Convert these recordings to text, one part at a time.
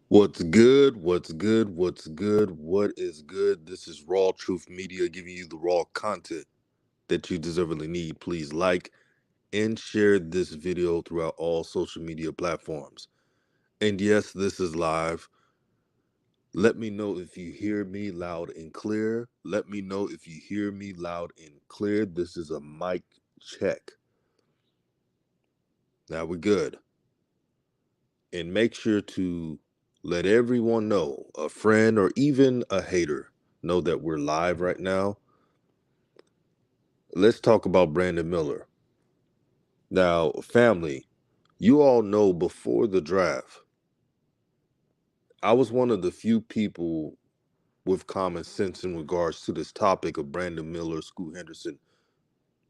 What's good? What's good? What's good? What is good? This is Raw Truth Media giving you the raw content that you deservedly need. Please like and share this video throughout all social media platforms. And yes, this is live. Let me know if you hear me loud and clear. Let me know if you hear me loud and clear. This is a mic check. Now we're good. And make sure to let everyone know, a friend or even a hater, know that we're live right now. Let's talk about Brandon Miller. Now, family, you all know before the draft, I was one of the few people with common sense in regards to this topic of Brandon Miller, Scoot Henderson,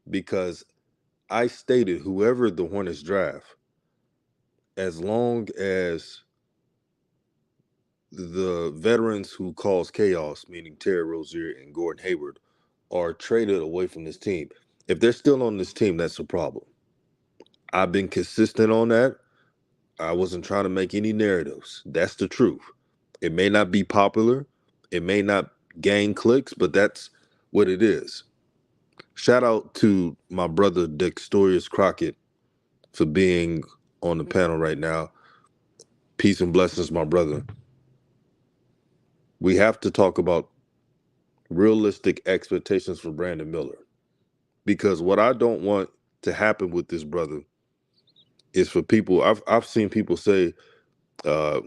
because I stated whoever the Hornets draft, as long as the veterans who cause chaos, meaning Terry Rozier and Gordon Hayward, are traded away from this team. If they're still on this team, that's a problem. I've been consistent on that. I wasn't trying to make any narratives. That's the truth. It may not be popular, it may not gain clicks, but that's what it is. Shout out to my brother Dextorius Crockett for being on the panel right now. Peace and blessings, my brother. We have to talk about realistic expectations for Brandon Miller. Because what I don't want to happen with this brother is for people, I've seen people say uh,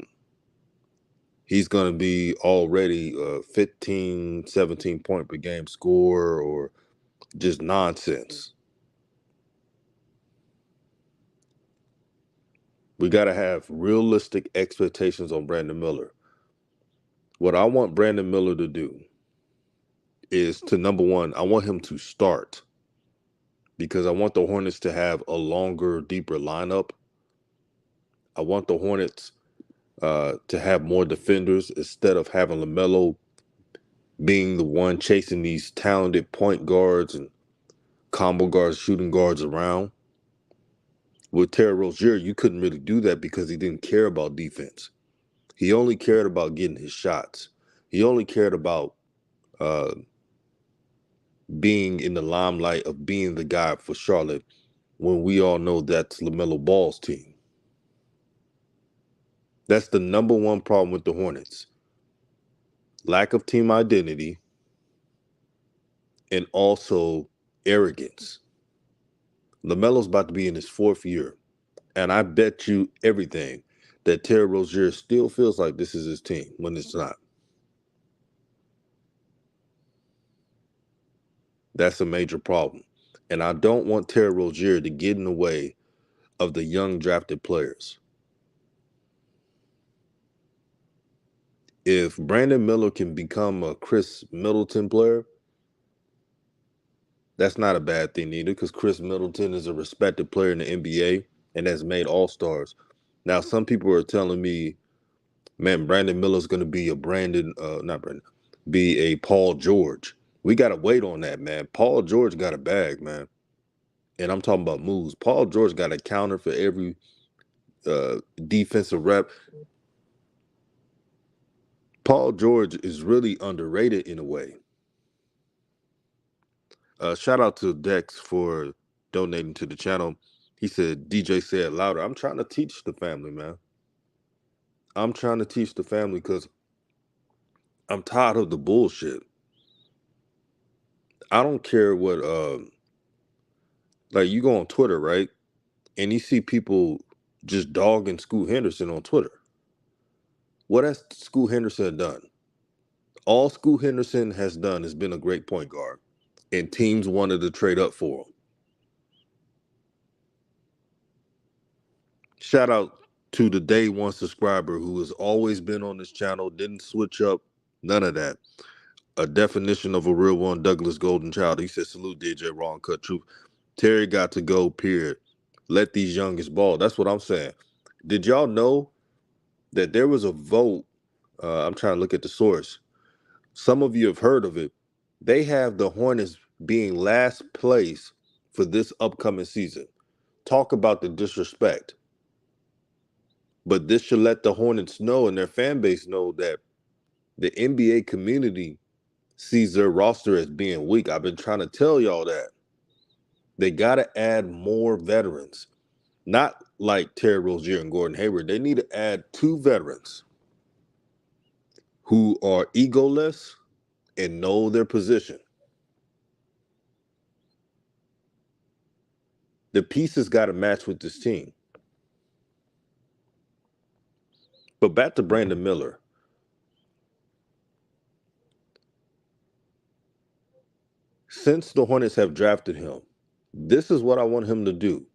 he's going to be already 15, 17 point per game scorer or just nonsense. We got to have realistic expectations on Brandon Miller. What I want Brandon Miller to do is to, number one, I want him to start because I want the Hornets to have a longer, deeper lineup. I want the Hornets to have more defenders instead of having LaMelo being the one chasing these talented point guards and combo guards, shooting guards around. With Terry Rozier, you couldn't really do that because he didn't care about defense. He only cared about getting his shots. He only cared about uh, being in the limelight of being the guy for Charlotte when we all know that's LaMelo Ball's team. That's the number one problem with the Hornets. Lack of team identity and also arrogance. LaMelo's about to be in his fourth year. And I bet you everything that Terry Rozier still feels like this is his team when it's not. That's a major problem. And I don't want Terry Rozier to get in the way of the young drafted players. If Brandon Miller can become a Chris Middleton player, that's not a bad thing either because Chris Middleton is a respected player in the NBA and has made All-Stars. Now, some people are telling me, man, Brandon Miller's going to be a be a Paul George. We got to wait on that, man. Paul George got a bag, man. And I'm talking about moves. Paul George got a counter for every defensive rep. Paul George is really underrated in a way. Shout out to Dex for donating to the channel. He said, DJ said louder. I'm trying to teach the family, man. I'm trying to teach the family because I'm tired of the bullshit. I don't care what, like you go on Twitter, right? And you see people just dogging Scoot Henderson on Twitter. What has Scoot Henderson done? All Scoot Henderson has done is been a great point guard, and teams wanted to trade up for him. Shout out to the day one subscriber who has always been on this channel, didn't switch up, none of that. A definition of a real one, Douglas Golden Child. He said, salute DJ Raw and Cut Truth. Terry got to go, period. Let these youngest ball. That's what I'm saying. Did y'all know that there was a vote? I'm trying to look at the source. Some of you have heard of it. They have the Hornets being last place for this upcoming season. Talk about the disrespect. But this should let the Hornets know and their fan base know that the NBA community sees their roster as being weak. I've been trying to tell y'all that. They got to add more veterans. Not like Terry Rozier and Gordon Hayward. They need to add 2 veterans who are egoless and know their position. The pieces got to match with this team. But back to Brandon Miller. Since the Hornets have drafted him, this is what I want him to do.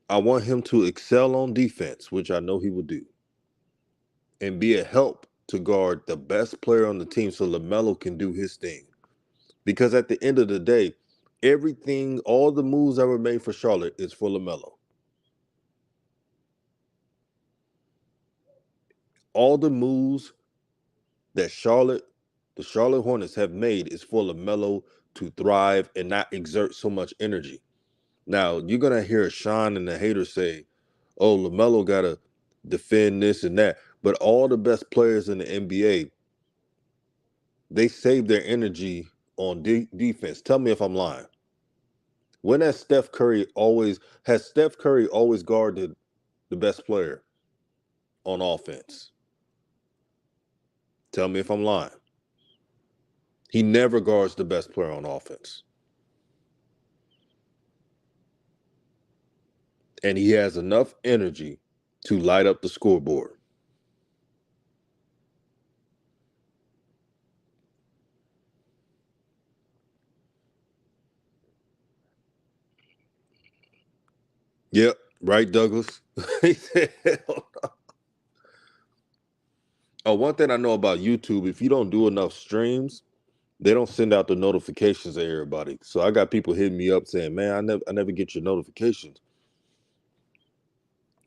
I want him to excel on defense, which I know he will do, and be a help to guard the best player on the team so LaMelo can do his thing. Because at the end of the day, everything, all the moves that were made for Charlotte is for LaMelo. All the moves that the Charlotte Hornets have made is for LaMelo to thrive and not exert so much energy. Now, you're going to hear Sean and the haters say, oh, LaMelo got to defend this and that. But all the best players in the NBA, they save their energy on defense. Tell me if I'm lying. When has Steph Curry always guarded the best player on offense? Tell me if I'm lying. He never guards the best player on offense. And he has enough energy to light up the scoreboard. Yep, right, Douglas. He said, hell no. Oh, one thing I know about YouTube, if you don't do enough streams, they don't send out the notifications to everybody. So I got people hitting me up saying, man, I never get your notifications.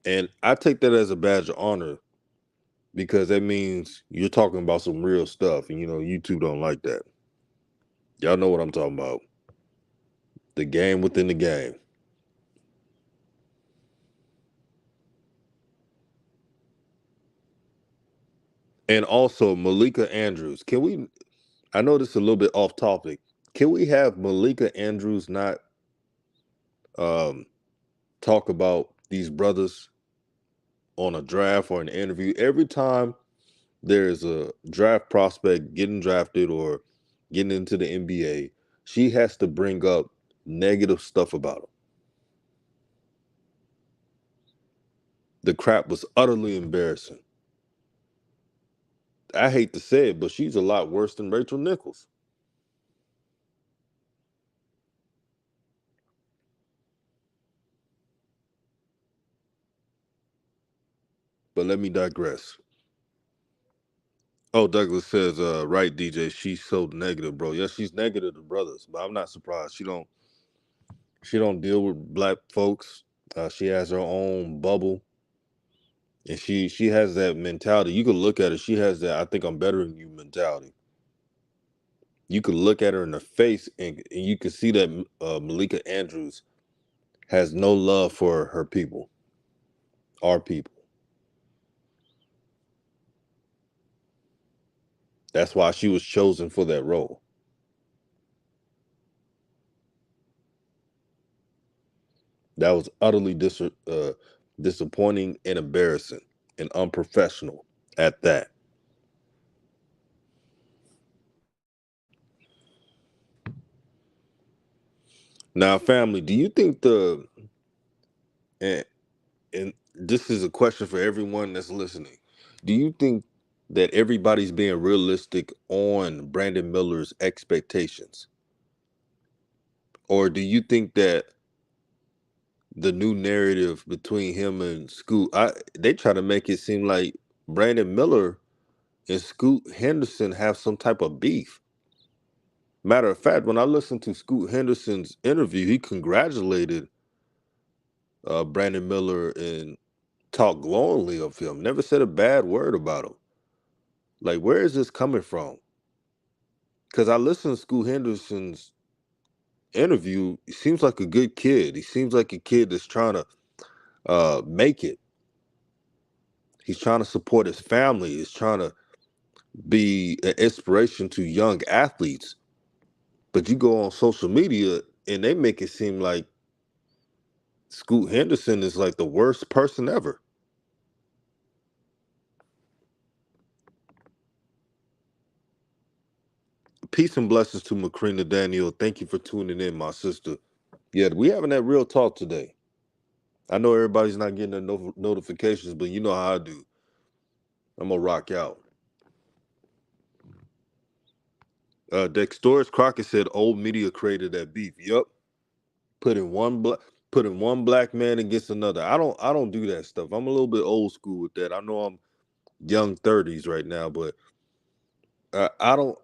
And I take that as a badge of honor because that means you're talking about some real stuff. And, YouTube don't like that. Y'all know what I'm talking about. The game within the game. And also, Malika Andrews. I know this is a little bit off topic. Can we have Malika Andrews not um, talk about these brothers on a draft or an interview? Every time there's a draft prospect getting drafted or getting into the NBA, she has to bring up negative stuff about him. The crap was utterly embarrassing. I hate to say it, but she's a lot worse than Rachel Nichols. But let me digress. Oh, Douglas says, right, DJ, she's so negative, bro. Yes, she's negative to brothers, but I'm not surprised. She don't deal with black folks. She has her own bubble. And she has that mentality. You could look at her. She has that I think I'm better than you mentality. You could look at her in the face and you could see that Malika Andrews has no love for her people, our people. That's why she was chosen for that role. That was utterly disappointing and embarrassing and unprofessional at that. Now, family, do you think and, and this is a question for everyone that's listening. Do you think that everybody's being realistic on Brandon Miller's expectations? Or do you think that the new narrative between him and Scoot, they try to make it seem like Brandon Miller and Scoot Henderson have some type of beef? Matter of fact, when I listened to Scoot Henderson's interview, he congratulated Brandon Miller and talked glowingly of him. Never said a bad word about him. Like, where is this coming from? Because I listened to Scoot Henderson's interview. He seems like a good kid. He seems like a kid that's trying to make it. He's trying to support his family. He's trying to be an inspiration to young athletes. But you go on social media and they make it seem like Scoot Henderson is like the worst person ever. Peace and blessings to Macrina Daniel. Thank you for tuning in, my sister. Yeah, we having that real talk today. I know everybody's not getting the notifications, but you know how I do. I'm gonna rock out. Dexterous Crockett said old media created that beef. Yup. Putting one black man against another. I don't do that stuff. I'm a little bit old school with that. I know I'm young 30s right now, but uh, I don't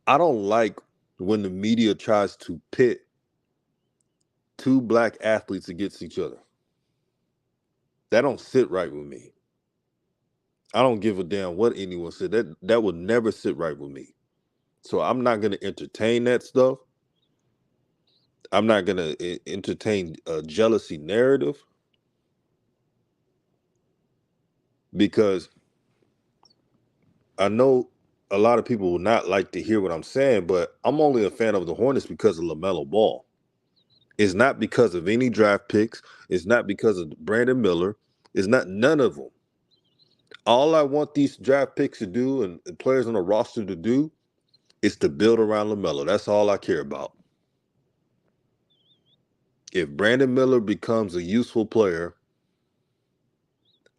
I don't like when the media tries to pit two black athletes against each other. That don't sit right with me. I don't give a damn what anyone said. That would never sit right with me. So I'm not gonna entertain that stuff. I'm not gonna entertain a jealousy narrative because I know a lot of people will not like to hear what I'm saying, but I'm only a fan of the Hornets because of LaMelo Ball. It's not because of any draft picks. It's not because of Brandon Miller. It's not none of them. All I want these draft picks to do and players on the roster to do is to build around LaMelo. That's all I care about. If Brandon Miller becomes a useful player,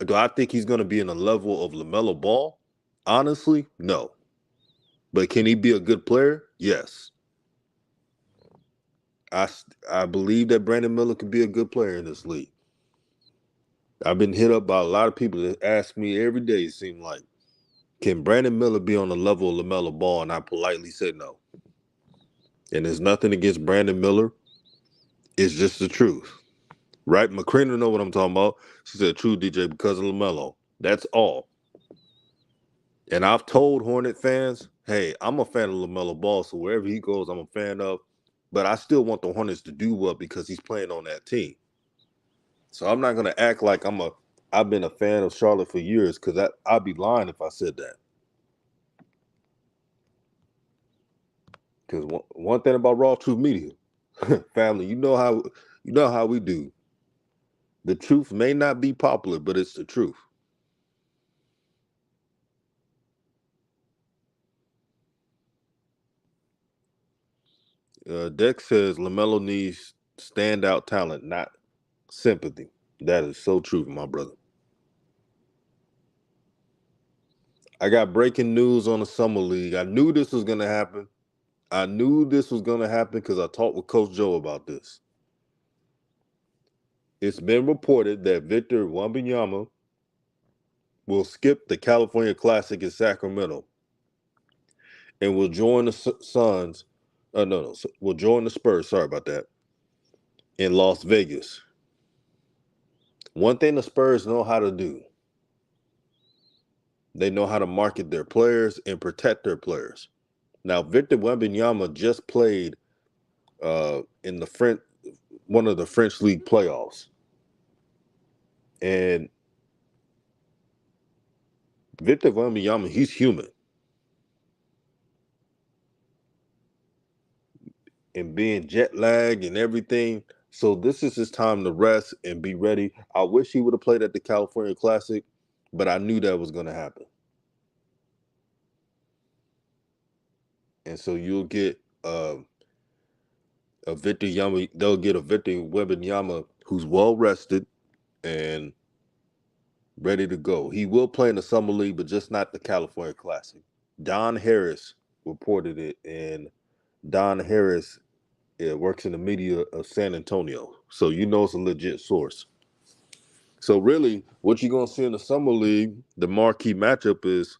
do I think he's going to be in the level of LaMelo Ball? Honestly, no. But can he be a good player? Yes. I, I believe that Brandon Miller can be a good player in this league. I've been hit up by a lot of people that ask me every day, it seems like, can Brandon Miller be on the level of LaMelo Ball? And I politely said no. And there's nothing against Brandon Miller. It's just the truth. Right? Macrina know what I'm talking about. She said, true, DJ, because of LaMelo. That's all. And I've told Hornet fans, hey, I'm a fan of LaMelo Ball, so wherever he goes, I'm a fan of. But I still want the Hornets to do well because he's playing on that team. So I'm not gonna act like I've been a fan of Charlotte for years because I'd be lying if I said that. Because one thing about RawTruth Media, family, you know how we do. The truth may not be popular, but it's the truth. Dex says LaMelo needs standout talent, not sympathy. That is so true, my brother. I got breaking news on the summer league. I knew this was gonna happen. I knew this was gonna happen because I talked with Coach Joe about this. It's been reported that Victor Wembanyama will skip the California Classic in Sacramento and will join the Suns. No, will join the Spurs. Sorry about that. In Las Vegas. One thing the Spurs know how to do, they know how to market their players and protect their players. Now, Victor Wembanyama just played in the one of the French League playoffs, and Victor Wembanyama, he's human, and being jet lagged and everything. So this is his time to rest and be ready. I wish he would have played at the California Classic, but I knew that was going to happen. And so you'll get a Victor Yama. They'll get a Victor Wembanyama who's well rested and ready to go. He will play in the summer league, but just not the California Classic. Don Harris reported it, and Don Harris works in the media of San Antonio, so you know it's a legit source. So really, what you're gonna see in the summer league, the marquee matchup is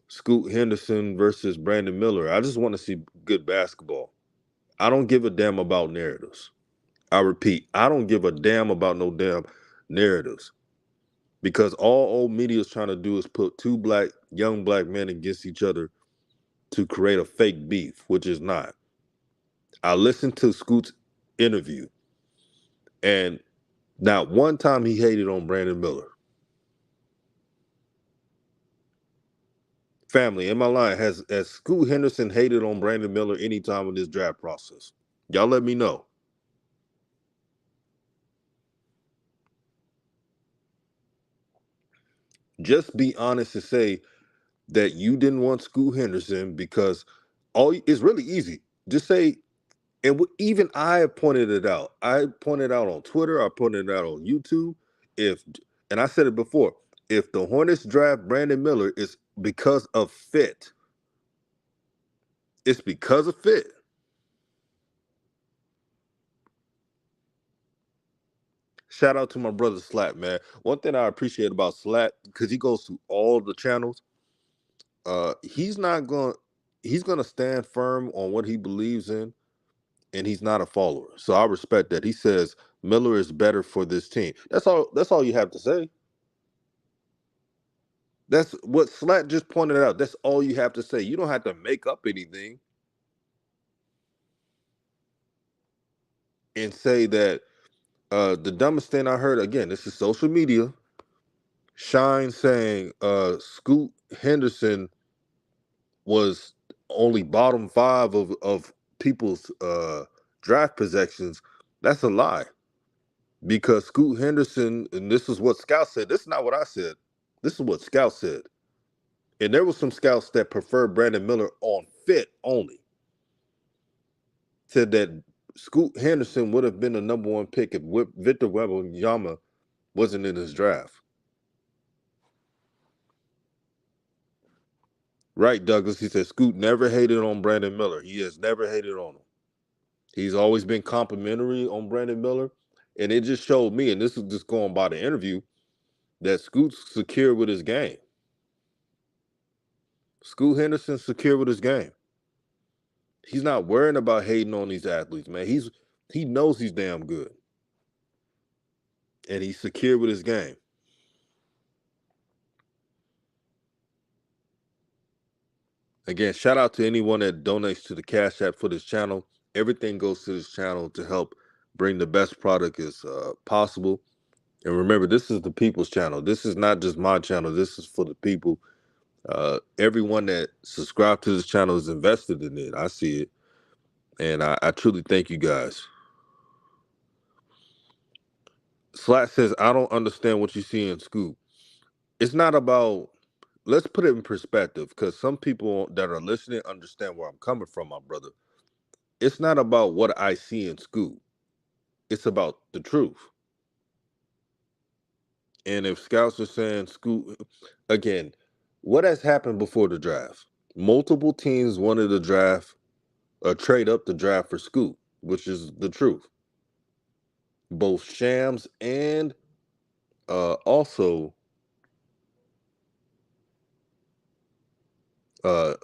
Scoot Henderson versus Brandon Miller. I just want to see good basketball. I don't give a damn about narratives. I repeat, I don't give a damn about no damn narratives because all old media is trying to do is put two young black men against each other to create a fake beef, which is not. I listened to Scoot's interview, and Not one time he hated on Brandon Miller. Family, in my line, has Scoot Henderson hated on Brandon Miller any time in this draft process? Y'all let me know. Just be honest and say that you didn't want Scoot Henderson because it's really easy. Just say, and even I pointed it out. I pointed out on Twitter. I pointed it out on YouTube. If and I said it before, if the Hornets draft Brandon Miller, it's because of fit. It's because of fit. Shout out to my brother Slat, man. One thing I appreciate about Slat, because he goes to all the channels, he's not going he's gonna stand firm on what he believes in, and he's not a follower. So I respect that. He says Miller is better for this team. That's all you have to say. That's what Slat just pointed out. That's all you have to say. You don't have to make up anything and say that the dumbest thing I heard, again, this is social media. Shine saying Scoot Henderson was only bottom five of people's draft projections. That's a lie. Because Scoot Henderson, and this is what Scout said. This is not what I said. This is what Scout said. And there were some scouts that preferred Brandon Miller on fit only. Said that Scoot Henderson would have been the number one pick if Victor Wembanyama wasn't in his draft. Right, Douglas. He said Scoot never hated on Brandon Miller. He has never hated on him. He's always been complimentary on Brandon Miller. And it just showed me, and this is just going by the interview, that Scoot's secure with his game. Scoot Henderson's secure with his game. He's not worrying about hating on these athletes, man. He knows he's damn good. And he's secure with his game. Again, shout out to anyone that donates to the Cash App for this channel. Everything goes to this channel to help bring the best product as possible. And remember, this is the people's channel. This is not just my channel. This is for the people. Everyone that subscribed to this channel is invested in it. I see it. And I truly thank you guys. Slat says, I don't understand what you see in Scoop. It's not about, let's put it in perspective, because some people that are listening understand where I'm coming from, my brother. It's not about what I see in Scoop. It's about the truth. And if scouts are saying Scoop, again, what has happened before the draft? Multiple teams wanted to draft or trade up the draft for Scoop, which is the truth. Both Shams and also uh,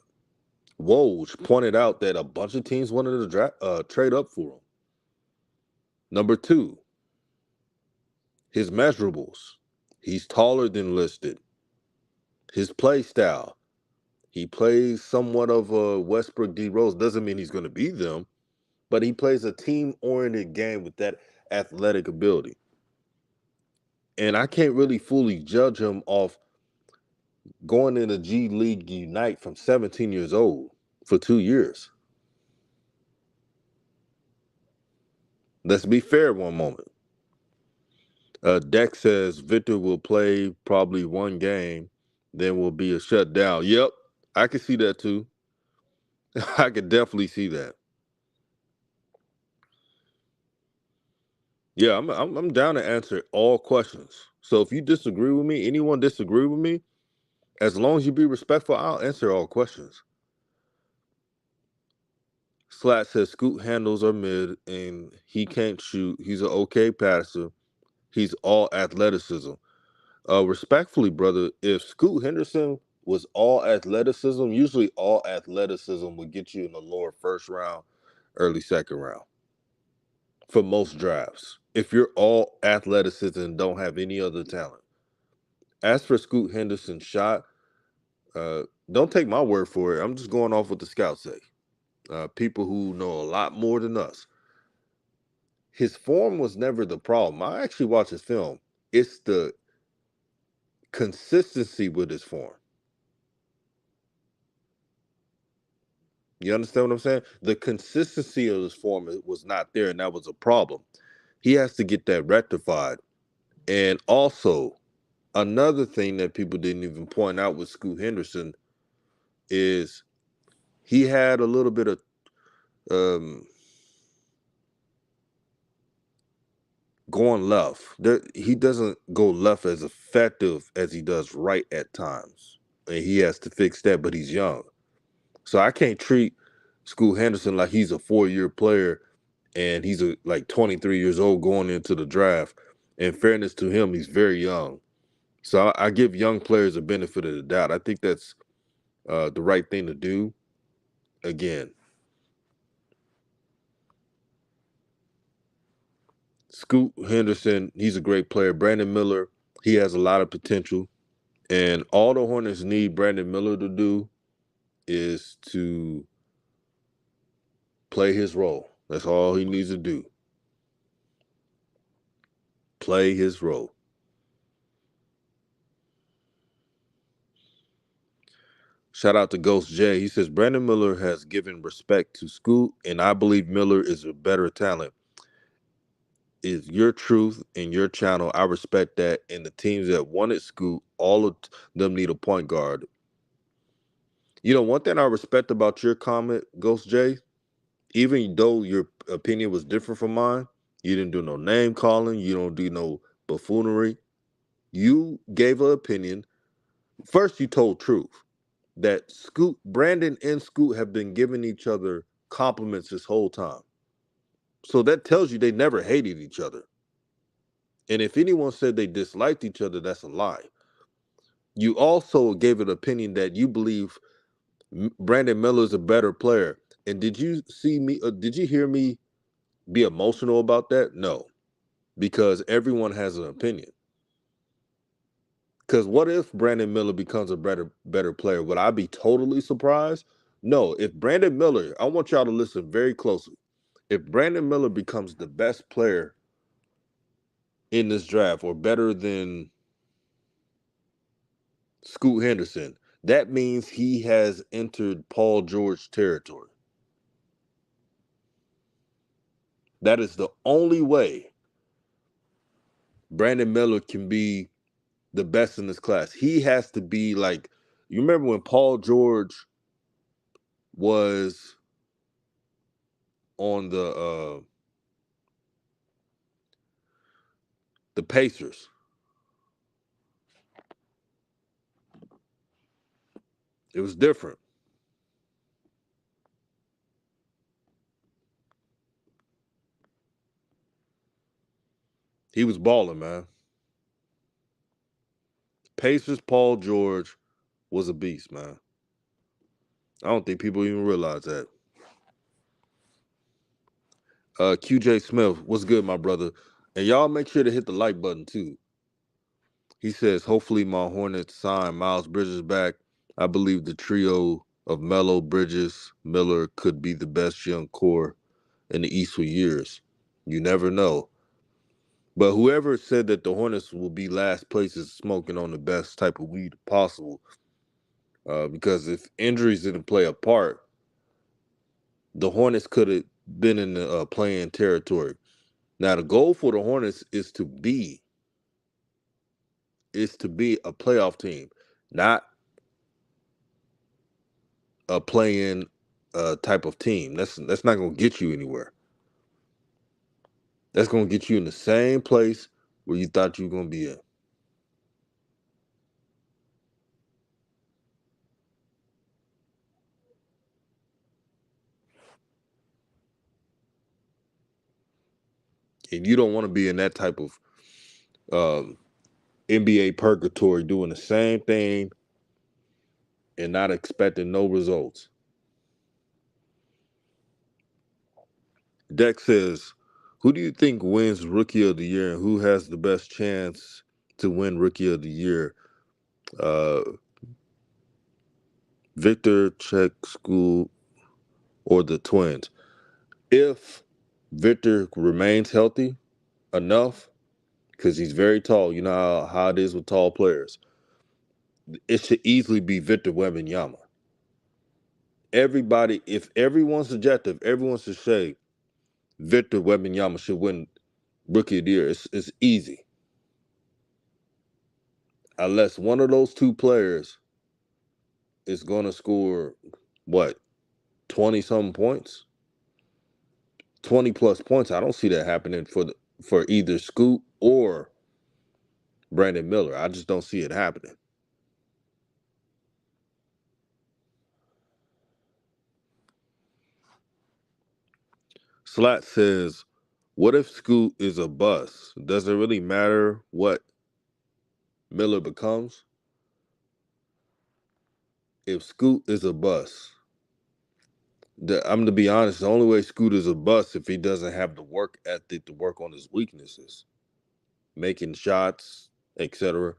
Woj pointed out that a bunch of teams wanted to trade up for him. Number two, his measurables. He's taller than listed. His play style. He plays somewhat of a Westbrook D Rose. Doesn't mean he's going to be them, but he plays a team-oriented game with that athletic ability. And I can't really fully judge him off going in the G League Unite from 17 years old for 2 years. Let's be fair one moment. Deck says Victor will play probably one game, then will be a shutdown. Yep, I can see that too. I could definitely see that. Yeah, I'm down to answer all questions. So if you disagree with me, anyone disagree with me, as long as you be respectful, I'll answer all questions. Slat says Scoot handles are mid and he can't shoot. He's an okay passer. He's all athleticism. Respectfully, brother, if Scoot Henderson was all athleticism, usually all athleticism would get you in the lower first round, early second round for most drafts. If you're all athleticism and don't have any other talent. As for Scoot Henderson's shot, don't take my word for it. I'm just going off what the scouts say. People who know a lot more than us. his form was never the problem. I actually watched his film. It's the consistency with his form. You understand what I'm saying? The consistency of his form was not there, and that was a problem. He has to get that rectified. And also, another thing that people didn't even point out with Scoot Henderson is he had a little bit of um, going left. He doesn't go left as effective as he does right at times, and he has to fix that. But he's young, so I can't treat Scoot Henderson like he's a 4-year player and he's like 23 years old going into the draft. In fairness to him, he's very young, so I give young players a benefit of the doubt. I think that's the right thing to do. Again, Scoot Henderson, he's a great player. Brandon Miller, he has a lot of potential. And all the Hornets need Brandon Miller to do is to play his role. That's all he needs to do. Play his role. Shout out to Ghost J. He says Brandon Miller has given respect to Scoot, and I believe Miller is a better talent. Is your truth in your channel. I respect that. And the teams that wanted Scoot, all of them need a point guard. You know, one thing I respect about your comment, Ghost J, even though your opinion was different from mine, you didn't do no name calling, you don't do no buffoonery. You gave an opinion. First, you told truth that Scoot, Brandon and Scoot have been giving each other compliments this whole time. So that tells you they never hated each other. And if anyone said they disliked each other, that's a lie. You also gave an opinion that you believe Brandon Miller is a better player. And did you see me? Did you hear me be emotional about that? No, because everyone has an opinion. Because what if Brandon Miller becomes a better player? Would I be totally surprised? No. If Brandon Miller, I want y'all to listen very closely. If Brandon Miller becomes the best player in this draft or better than Scoot Henderson, that means he has entered Paul George territory. That is the only way Brandon Miller can be the best in this class. He has to be like, you remember when Paul George was on the Pacers. It was different. He was balling, man. Pacers Paul George was a beast, man. I don't think people even realize that. QJ Smith, what's good, my brother? And y'all make sure to hit the like button too. He says, hopefully my Hornets sign Miles Bridges back. I believe the trio of Melo, Bridges, Miller could be the best young core in the East for years. You never know. But whoever said that the Hornets will be last place is smoking on the best type of weed possible. Because if injuries didn't play a part, the Hornets could have been in the playing territory. Now the goal for the Hornets is to be a playoff team, not a playing type of team. That's not going to get you anywhere. That's going to get you in the same place where you thought you were going to be in. And you don't want to be in that type of um, NBA purgatory doing the same thing and not expecting no results. Dex says, who do you think wins Rookie of the Year and who has the best chance to win Rookie of the Year? Uh, Victor, Czech School, or the Twins? If Victor remains healthy enough because he's very tall. You know how it is with tall players. It should easily be Victor Wembanyama. Everybody, if everyone's subjective, everyone should say Victor Wembanyama should win Rookie of the Year. It's easy. Unless one of those two players is going to score, what, 20-something points? 20-plus points. I don't see that happening for either Scoot or Brandon Miller. I just don't see it happening. Slat says, what if Scoot is a bust? Does it really matter what Miller becomes? If Scoot is a bust, I'm going to be honest, the only way Scoot is a bust if he doesn't have the work ethic to work on his weaknesses, making shots, etc.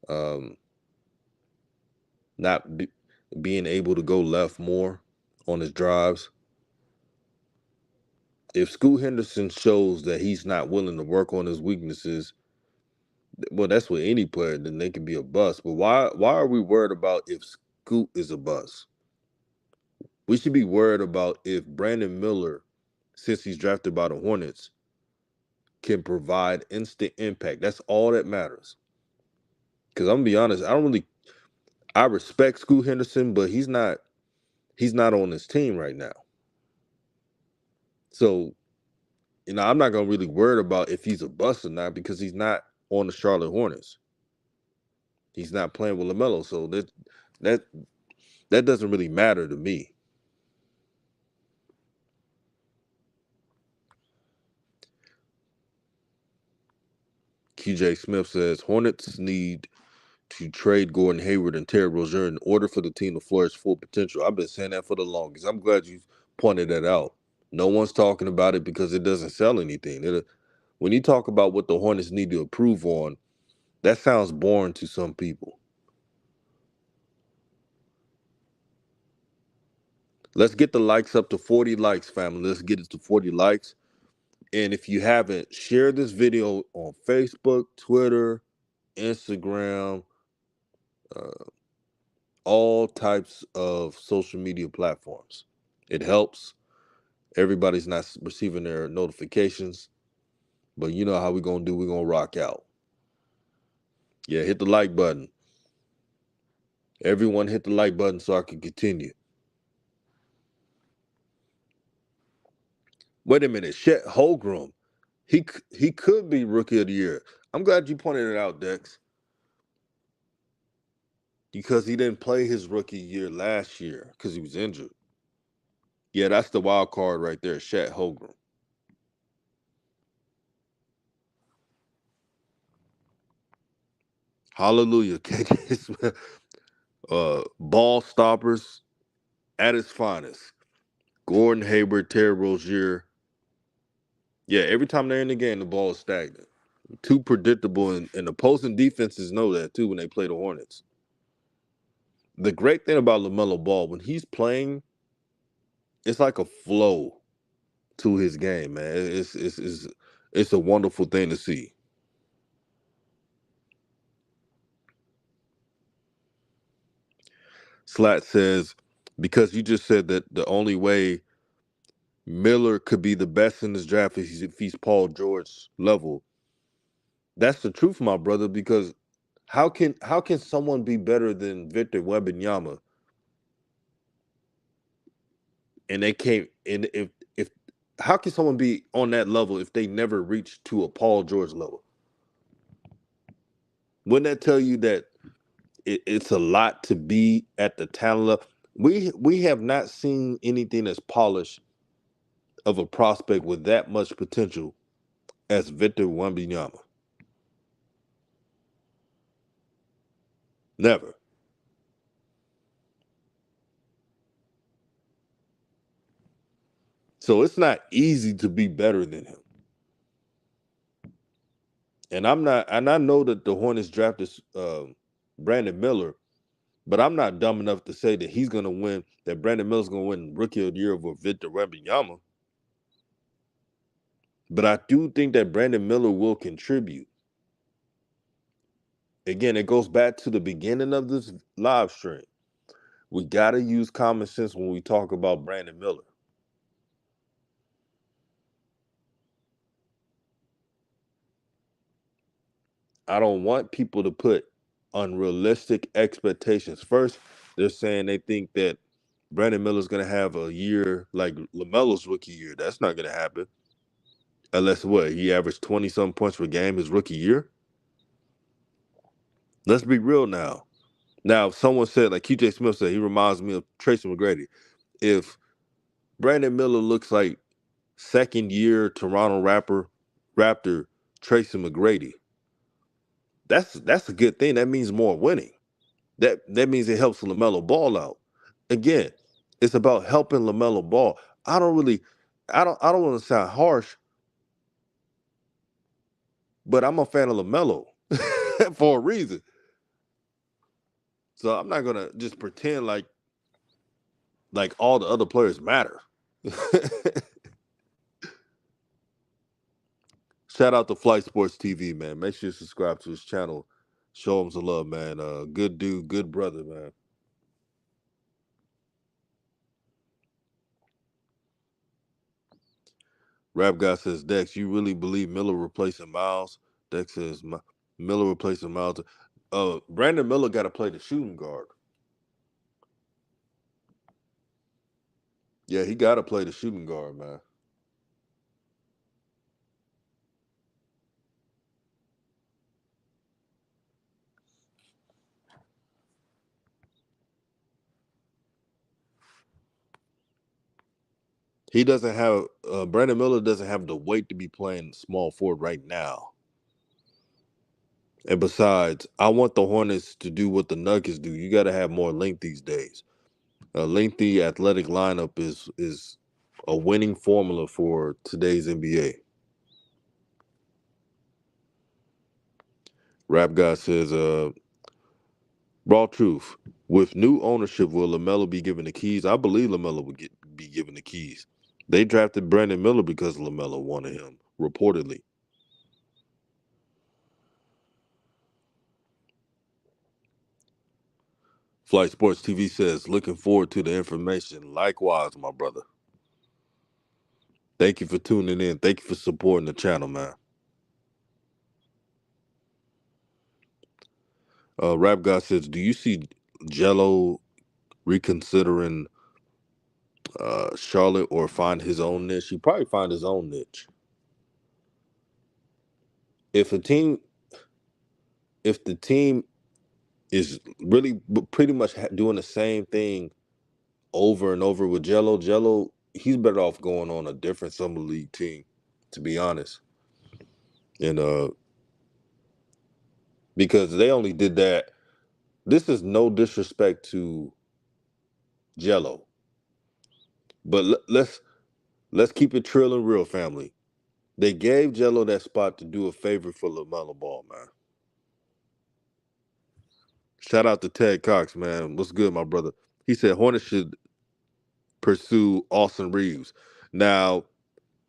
Um, not being able to go left more on his drives. If Scoot Henderson shows that he's not willing to work on his weaknesses, well, that's with any player, then they can be a bust. But why are we worried about if Scoot is a bust? We should be worried about if Brandon Miller, since he's drafted by the Hornets, can provide instant impact. That's all that matters. Because I'm gonna be honest, I respect Scoot Henderson, but he's not on this team right now. So, I'm not gonna really worry about if he's a bust or not because he's not on the Charlotte Hornets. He's not playing with LaMelo, so that doesn't really matter to me. QJ Smith says Hornets need to trade Gordon Hayward and Terry Rozier in order for the team to flourish full potential. I've been saying that for the longest. I'm glad you pointed that out. No one's talking about it because it doesn't sell anything. When you talk about what the Hornets need to improve on, that sounds boring to some people. Let's get the likes up to 40 likes, family. Let's get it to 40 likes. And if you haven't, share this video on Facebook, Twitter, Instagram, uh, all types of social media platforms. It helps. Everybody's not receiving their notifications, but you know how we're going to do. We're going to rock out. Yeah, hit the like button. Everyone hit the like button so I can continue. Wait a minute. Chet Holmgren. He could be Rookie of the Year. I'm glad you pointed it out, Dex, because he didn't play his rookie year last year because he was injured. Yeah, that's the wild card right there, Chet Holmgren. Hallelujah. Ball stoppers at its finest. Gordon Hayward, Terry Rozier. Yeah, every time they're in the game, the ball is stagnant. Too predictable, and opposing defenses know that too when they play the Hornets. The great thing about LaMelo Ball, when he's playing, it's like a flow to his game, man. It's a wonderful thing to see. Slat says, because you just said that the only way Miller could be the best in this draft is if he's Paul George level. That's the truth, my brother, because how can someone be better than Victor Wembanyama and they can't, and if how can someone be on that level if they never reach to a Paul George level? Wouldn't that tell you that it's a lot to be at the talent level? We have not seen anything as polished of a prospect with that much potential as Victor Wembanyama. Never. So it's not easy to be better than him. And I know that the Hornets drafted Brandon Miller, but I'm not dumb enough to say that he's gonna win, that Brandon Miller's gonna win Rookie of the Year over Victor Wembanyama. But I do think that Brandon Miller will contribute. Again, it goes back to the beginning of this live stream. We got to use common sense when we talk about Brandon Miller. I don't want people to put unrealistic expectations. First, they're saying they think that Brandon Miller's going to have a year like LaMelo's rookie year. That's not going to happen. Unless what? He averaged 20-some points per game his rookie year? Let's be real now. Now, someone said, like QJ Smith said, he reminds me of Tracy McGrady. If Brandon Miller looks like second year Toronto Raptor Tracy McGrady, that's a good thing. That means more winning. That means it helps LaMelo Ball out. Again, it's about helping LaMelo Ball. I don't want to sound harsh, but I'm a fan of LaMelo for a reason. So I'm not gonna just pretend like all the other players matter. Shout out to Flight Sports TV, man. Make sure you subscribe to his channel. Show him some love, man. Good dude, good brother, man. Rap guy says, Dex, you really believe Miller replacing Miles? Dex says, Miller replacing Miles. Brandon Miller got to play the shooting guard. Yeah, he got to play the shooting guard, man. He doesn't have Brandon Miller doesn't have the weight to be playing small forward right now. And besides, I want the Hornets to do what the Nuggets do. You got to have more length these days. A lengthy athletic lineup is a winning formula for today's NBA. Rap guy says, RawTruth. With new ownership, will LaMelo be given the keys? I believe LaMelo would be given the keys. They drafted Brandon Miller because LaMelo wanted him, reportedly. Flight Sports TV says, looking forward to the information. Likewise, my brother. Thank you for tuning in. Thank you for supporting the channel, man. Rap guy says, do you see Jello reconsidering Charlotte or find his own niche? He probably find his own niche. If a team, if the team is really pretty much doing the same thing over and over with Jello, he's better off going on a different summer league team, to be honest. And because they only did that. This is no disrespect to Jello, but let's keep it trill and real, family. They gave Jello that spot to do a favor for LaMelo Ball, man. Shout out to Ted Cox, man. What's good, my brother? He said Hornets should pursue Austin Reeves. Now,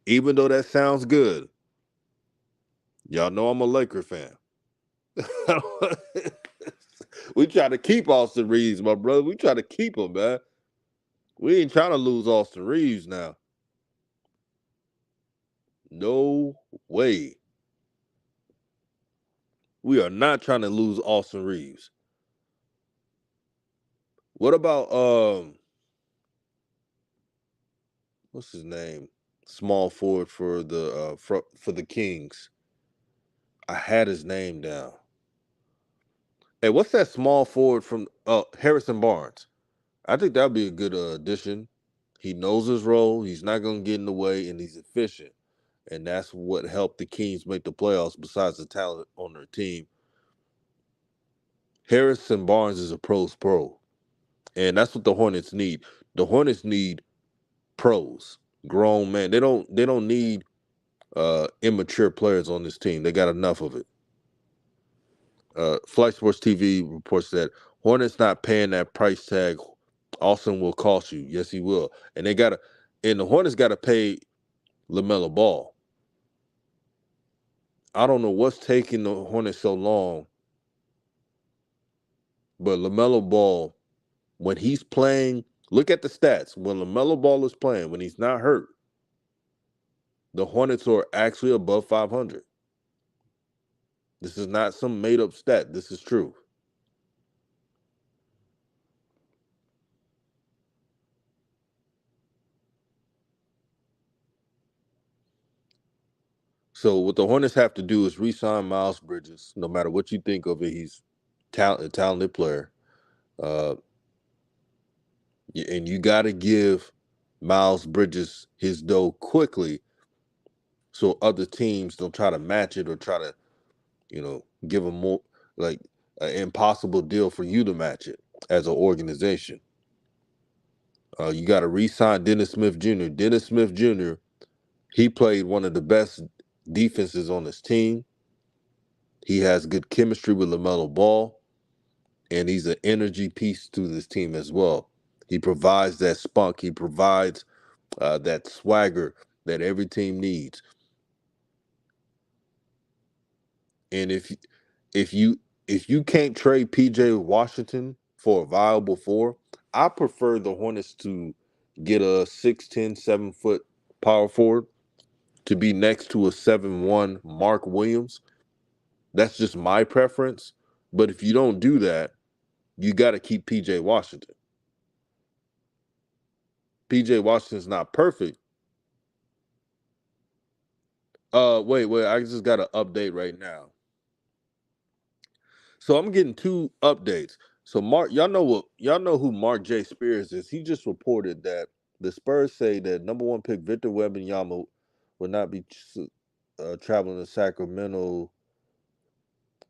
even though that sounds good, y'all know I'm a Laker fan. We try to keep Austin Reeves, my brother. We try to keep him, man. We ain't trying to lose Austin Reeves now. No way. We are not trying to lose Austin Reeves. What about what's his name? Small forward for the Kings. I had his name down. Hey, what's that small forward from Harrison Barnes? I think that'd be a good addition. He knows his role. He's not going to get in the way, and he's efficient. And that's what helped the Kings make the playoffs. Besides the talent on their team, Harrison Barnes is a pro's pro, and that's what the Hornets need. The Hornets need pros, grown men. They don't need immature players on this team. They got enough of it. Flight Sports TV reports that Hornets not paying that price tag. Austin will cost you. Yes, he will. And the Hornets got to pay LaMelo Ball. I don't know what's taking the Hornets so long, but LaMelo Ball, when he's playing, look at the stats. When LaMelo Ball is playing, when he's not hurt, the Hornets are actually above 500. This is not some made up stat. This is true. So what the Hornets have to do is re-sign Miles Bridges. No matter what you think of it, he's a talented player. Uh, and you got to give Miles Bridges his dough quickly, so other teams don't try to match it or try to, give him more, like an impossible deal for you to match it as an organization. You got to re-sign Dennis Smith Jr. Dennis Smith Jr. He played one of the best defenses on his team. He has good chemistry with LaMelo Ball, and he's an energy piece to this team as well. He provides that spunk. He provides that swagger that every team needs. And if you if you can't trade PJ Washington for a viable four, I prefer the Hornets to get a 6'10", 7-foot power forward to be next to a 7'1" Mark Williams. That's just my preference. But if you don't do that, you got to keep PJ Washington. PJ Washington's not perfect. Wait, I just got an update right now. So I'm getting two updates. So y'all know who Mark J. Spears is. He just reported that the Spurs say that number one pick Victor Wembanyama will not be traveling to Sacramento,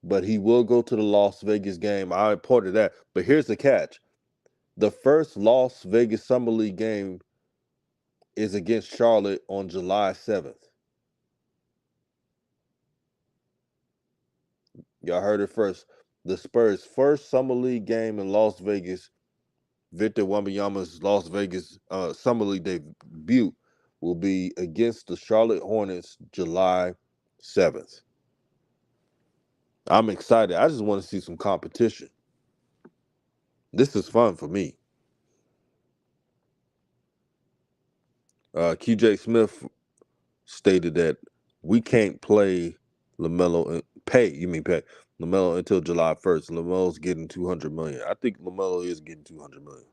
but he will go to the Las Vegas game. I reported that. But here's the catch. The first Las Vegas Summer League game is against Charlotte on July 7th. Y'all heard it first. The Spurs' first Summer League game in Las Vegas, Victor Wembanyama's Las Vegas Summer League debut, will be against the Charlotte Hornets July 7th. I'm excited. I just want to see some competition. This is fun for me. QJ Smith stated that we can't play LaMelo and pay LaMelo until July 1st. LaMelo's getting $200 million. I think LaMelo is getting $200 million.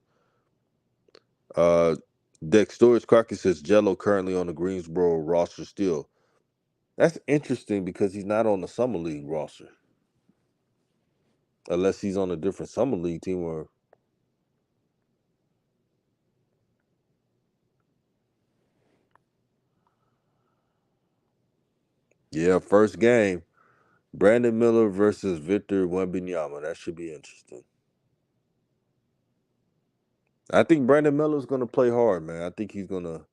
Dexterous Crockett says Jello currently on the Greensboro roster still. That's interesting because he's not on the Summer League roster. Unless he's on a different Summer League team or yeah, first game. Brandon Miller versus Victor Wembanyama. That should be interesting. I think Brandon Miller's gonna play hard, man. I think he's gonna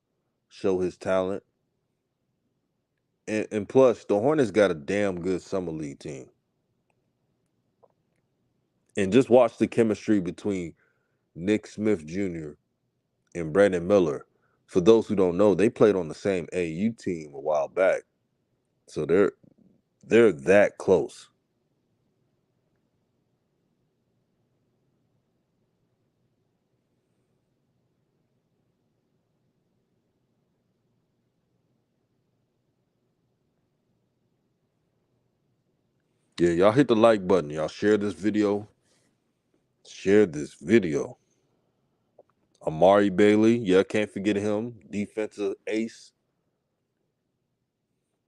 show his talent. And plus, the Hornets got a damn good Summer League team. And just watch the chemistry between Nick Smith Jr. and Brandon Miller. For those who don't know, they played on the same AU team a while back. So they're that close. Yeah, y'all hit the like button. Y'all share this video. Share this video. Amari Bailey, yeah, can't forget him. Defensive ace.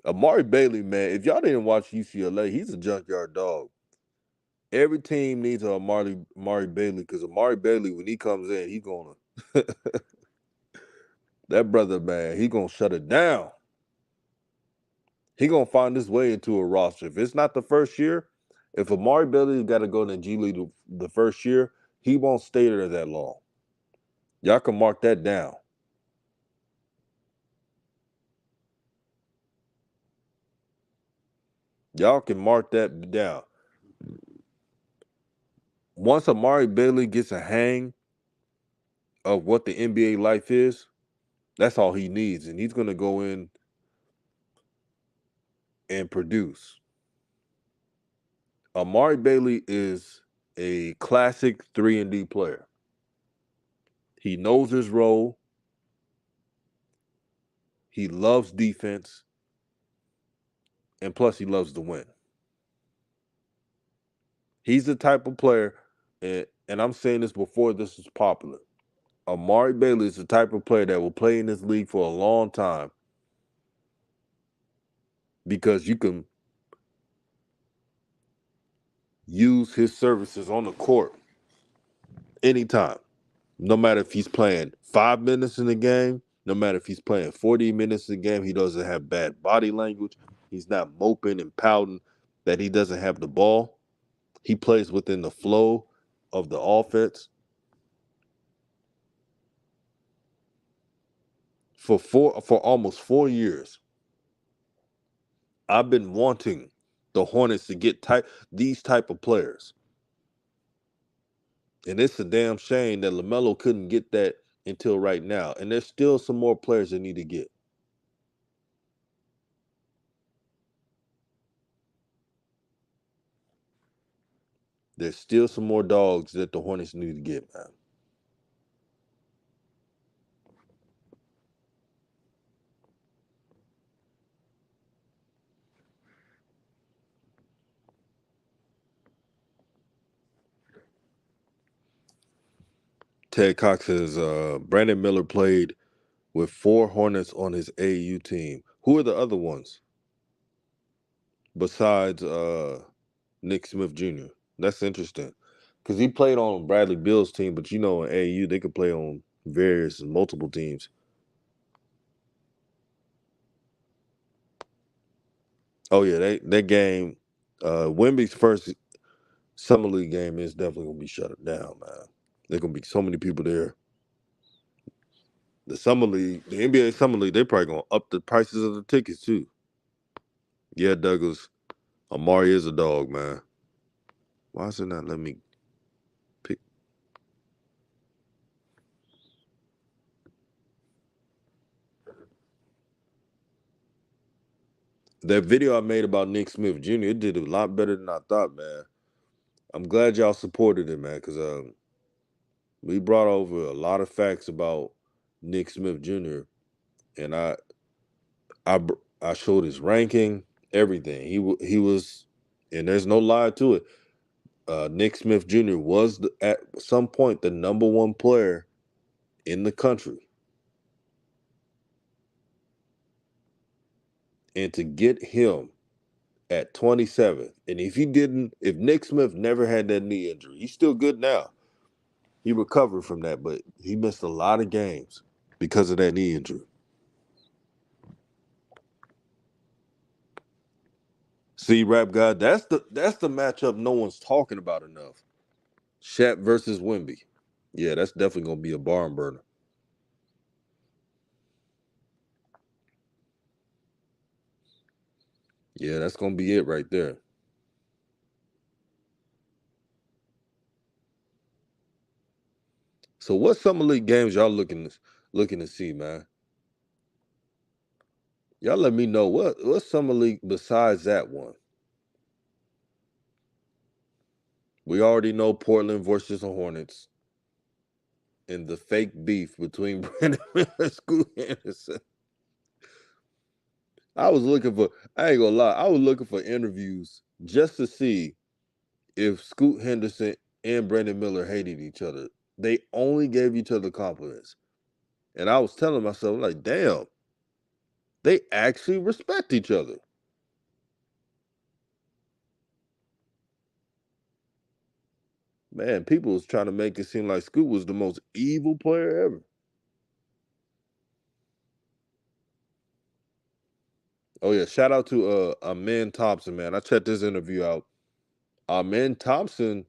Amari Bailey, man, if y'all didn't watch UCLA, he's a junkyard dog. Every team needs a Amari Bailey because Amari Bailey, when he comes in, he gonna that brother, man, he gonna shut it down. He gonna find his way into a roster. If it's not the first year, if Amari Bailey got to go to the G League the first year, he won't stay there that long. Y'all can mark that down. Y'all can mark that down. Once Amari Bailey gets a hang of what the NBA life is, that's all he needs. And he's going to go in. and produce. Amari Bailey is a classic 3-and-D player. He knows his role. He loves defense. And plus, he loves to win. He's the type of player, and I'm saying this before this is popular. Amari Bailey is the type of player that will play in this league for a long time because you can use his services on the court anytime. No matter if he's playing 5 minutes in the game, no matter if he's playing 40 minutes in the game, he doesn't have bad body language. He's not moping and pouting that he doesn't have the ball. He plays within the flow of the offense. For almost 4 years, I've been wanting the Hornets to get these type of players. And it's a damn shame that LaMelo couldn't get that until right now. And there's still some more players that need to get. There's still some more dogs that the Hornets need to get, man. Ted Cox says Brandon Miller played with 4 Hornets on his AAU team. Who are the other ones besides Nick Smith Jr.? That's interesting because he played on Bradley Beal's team, but in AAU they could play on various multiple teams. Oh yeah, that game, Wemby's first summer league game is definitely gonna be shut down, man. There's gonna be so many people there. The summer league, the NBA summer league, they probably gonna up the prices of the tickets too. Yeah, Douglas, Amari is a dog, man. Why is it not letting me pick? That video I made about Nick Smith Jr., it did a lot better than I thought, man. I'm glad y'all supported it, man, because we brought over a lot of facts about Nick Smith Jr. and I I showed his ranking, everything. He was, and there's no lie to it. Nick Smith Jr. was at some point the number 1 player in the country, and to get him at 27, and if Nick Smith never had that knee injury, he's still good now. He recovered from that, but he missed a lot of games because of that knee injury. See, Rap God, that's the matchup no one's talking about enough. Shaq versus Wemby. Yeah, that's definitely gonna be a barn burner. Yeah, that's gonna be it right there. So, what summer league games y'all looking to see, man? Y'all let me know what summer league besides that one. We already know Portland versus the Hornets and the fake beef between Brandon Miller and Scoot Henderson. I ain't gonna lie, I was looking for interviews just to see if Scoot Henderson and Brandon Miller hated each other. They only gave each other compliments. And I was telling myself, like, damn, they actually respect each other. Man, people was trying to make it seem like Scoot was the most evil player ever. Oh yeah, shout out to Amen Thompson, man. I checked this interview out. Amen Thompson,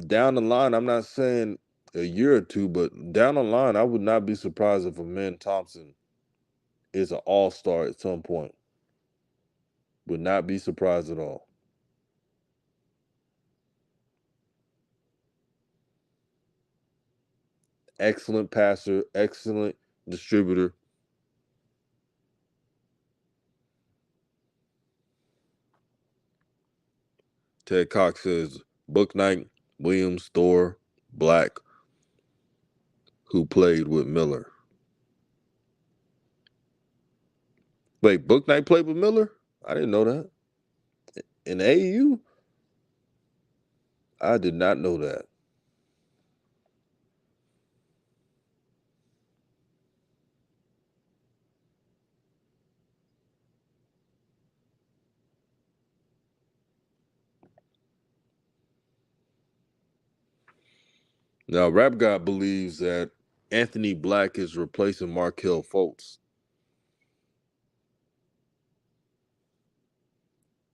down the line, I'm not saying a year or two, but down the line, I would not be surprised if Amen Thompson is an all-star at some point. Would not be surprised at all. Excellent passer, excellent distributor. Ted Cox says Booknight, Williams, Thor, Black, who played with Miller. Wait, Booknight played with Miller? I didn't know that. In AAU? I did not know that. Now, Rap God believes that Anthony Black is replacing Markelle Fultz.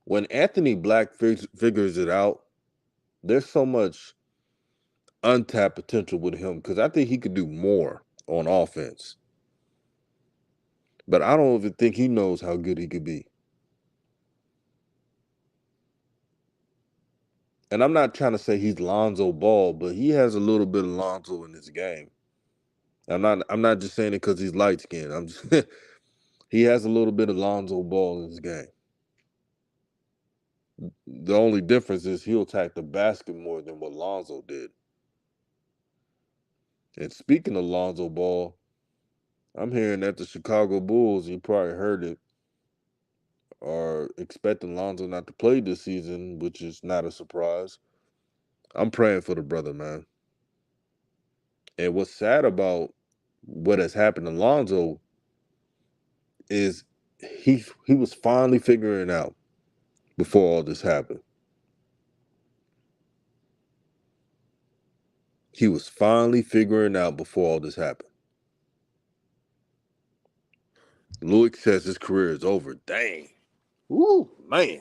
When Anthony Black figures it out, there's so much untapped potential with him because I think he could do more on offense. But I don't even think he knows how good he could be. And I'm not trying to say he's Lonzo Ball, but he has a little bit of Lonzo in his game. I'm not just saying it because he's light skinned. I'm just he has a little bit of Lonzo Ball in his game. The only difference is he'll attack the basket more than what Lonzo did. And speaking of Lonzo Ball, I'm hearing that the Chicago Bulls, you probably heard it, are expecting Lonzo not to play this season, which is not a surprise. I'm praying for the brother, man. And what's sad about what has happened to Lonzo is he was finally figuring out before all this happened. He was finally figuring out before all this happened. Luke says his career is over. Dang. Woo, man.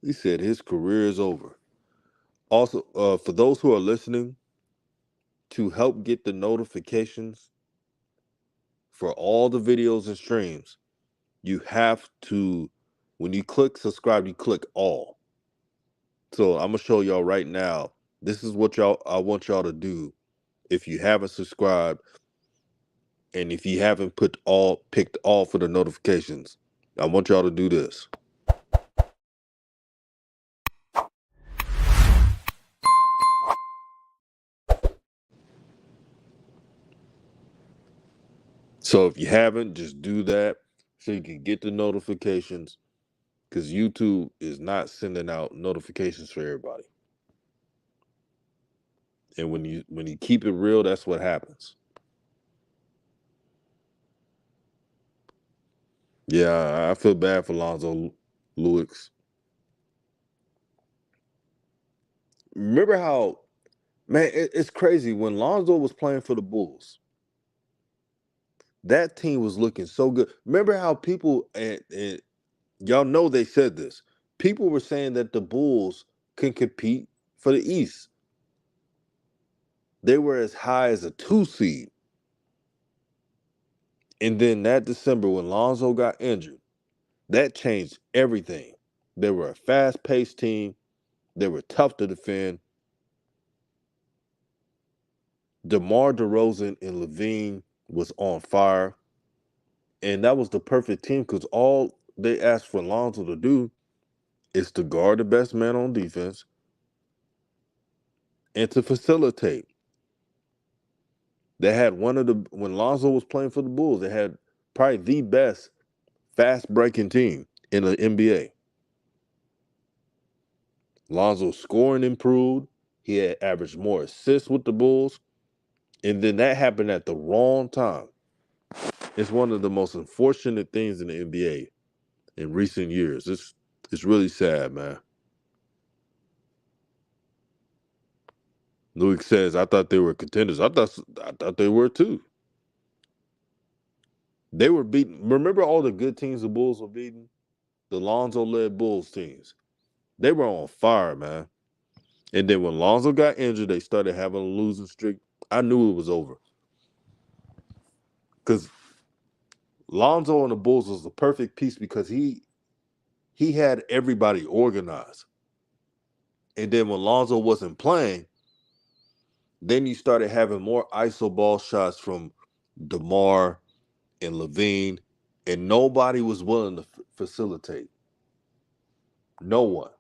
He said his career is over. Also, for those who are listening, to help get the notifications for all the videos and streams, you have to, when you click subscribe, you click all. So I'm gonna show y'all right now. This is what I want y'all to do if you haven't subscribed and if you haven't picked all for the notifications. I want y'all to do this. So if you haven't, just do that so you can get the notifications, because YouTube is not sending out notifications for everybody. And when you keep it real, that's what happens. Yeah, I feel bad for Lonzo Lewis. Remember how, man, it's crazy when Lonzo was playing for the Bulls. That team was looking so good. Remember how people and y'all know they said this. People were saying that the Bulls can compete for the East. They were as high as a 2 seed. And then that December when Lonzo got injured, that changed everything. They were a fast-paced team. They were tough to defend. DeMar DeRozan and Levine was on fire. And that was the perfect team because all they asked for Lonzo to do is to guard the best man on defense and to facilitate. They had when Lonzo was playing for the Bulls, they had probably the best fast breaking team in the NBA. Lonzo's scoring improved. He had averaged more assists with the Bulls. And then that happened at the wrong time. It's one of the most unfortunate things in the NBA in recent years. It's really sad, man. Luke says, I thought they were contenders. I thought they were too. They were beating. Remember all the good teams the Bulls were beating? The Lonzo-led Bulls teams. They were on fire, man. And then when Lonzo got injured, they started having a losing streak. I knew it was over. Because Lonzo and the Bulls was the perfect piece because he had everybody organized. And then when Lonzo wasn't playing, then you started having more iso ball shots from DeMar and Levine, and nobody was willing to facilitate. No one.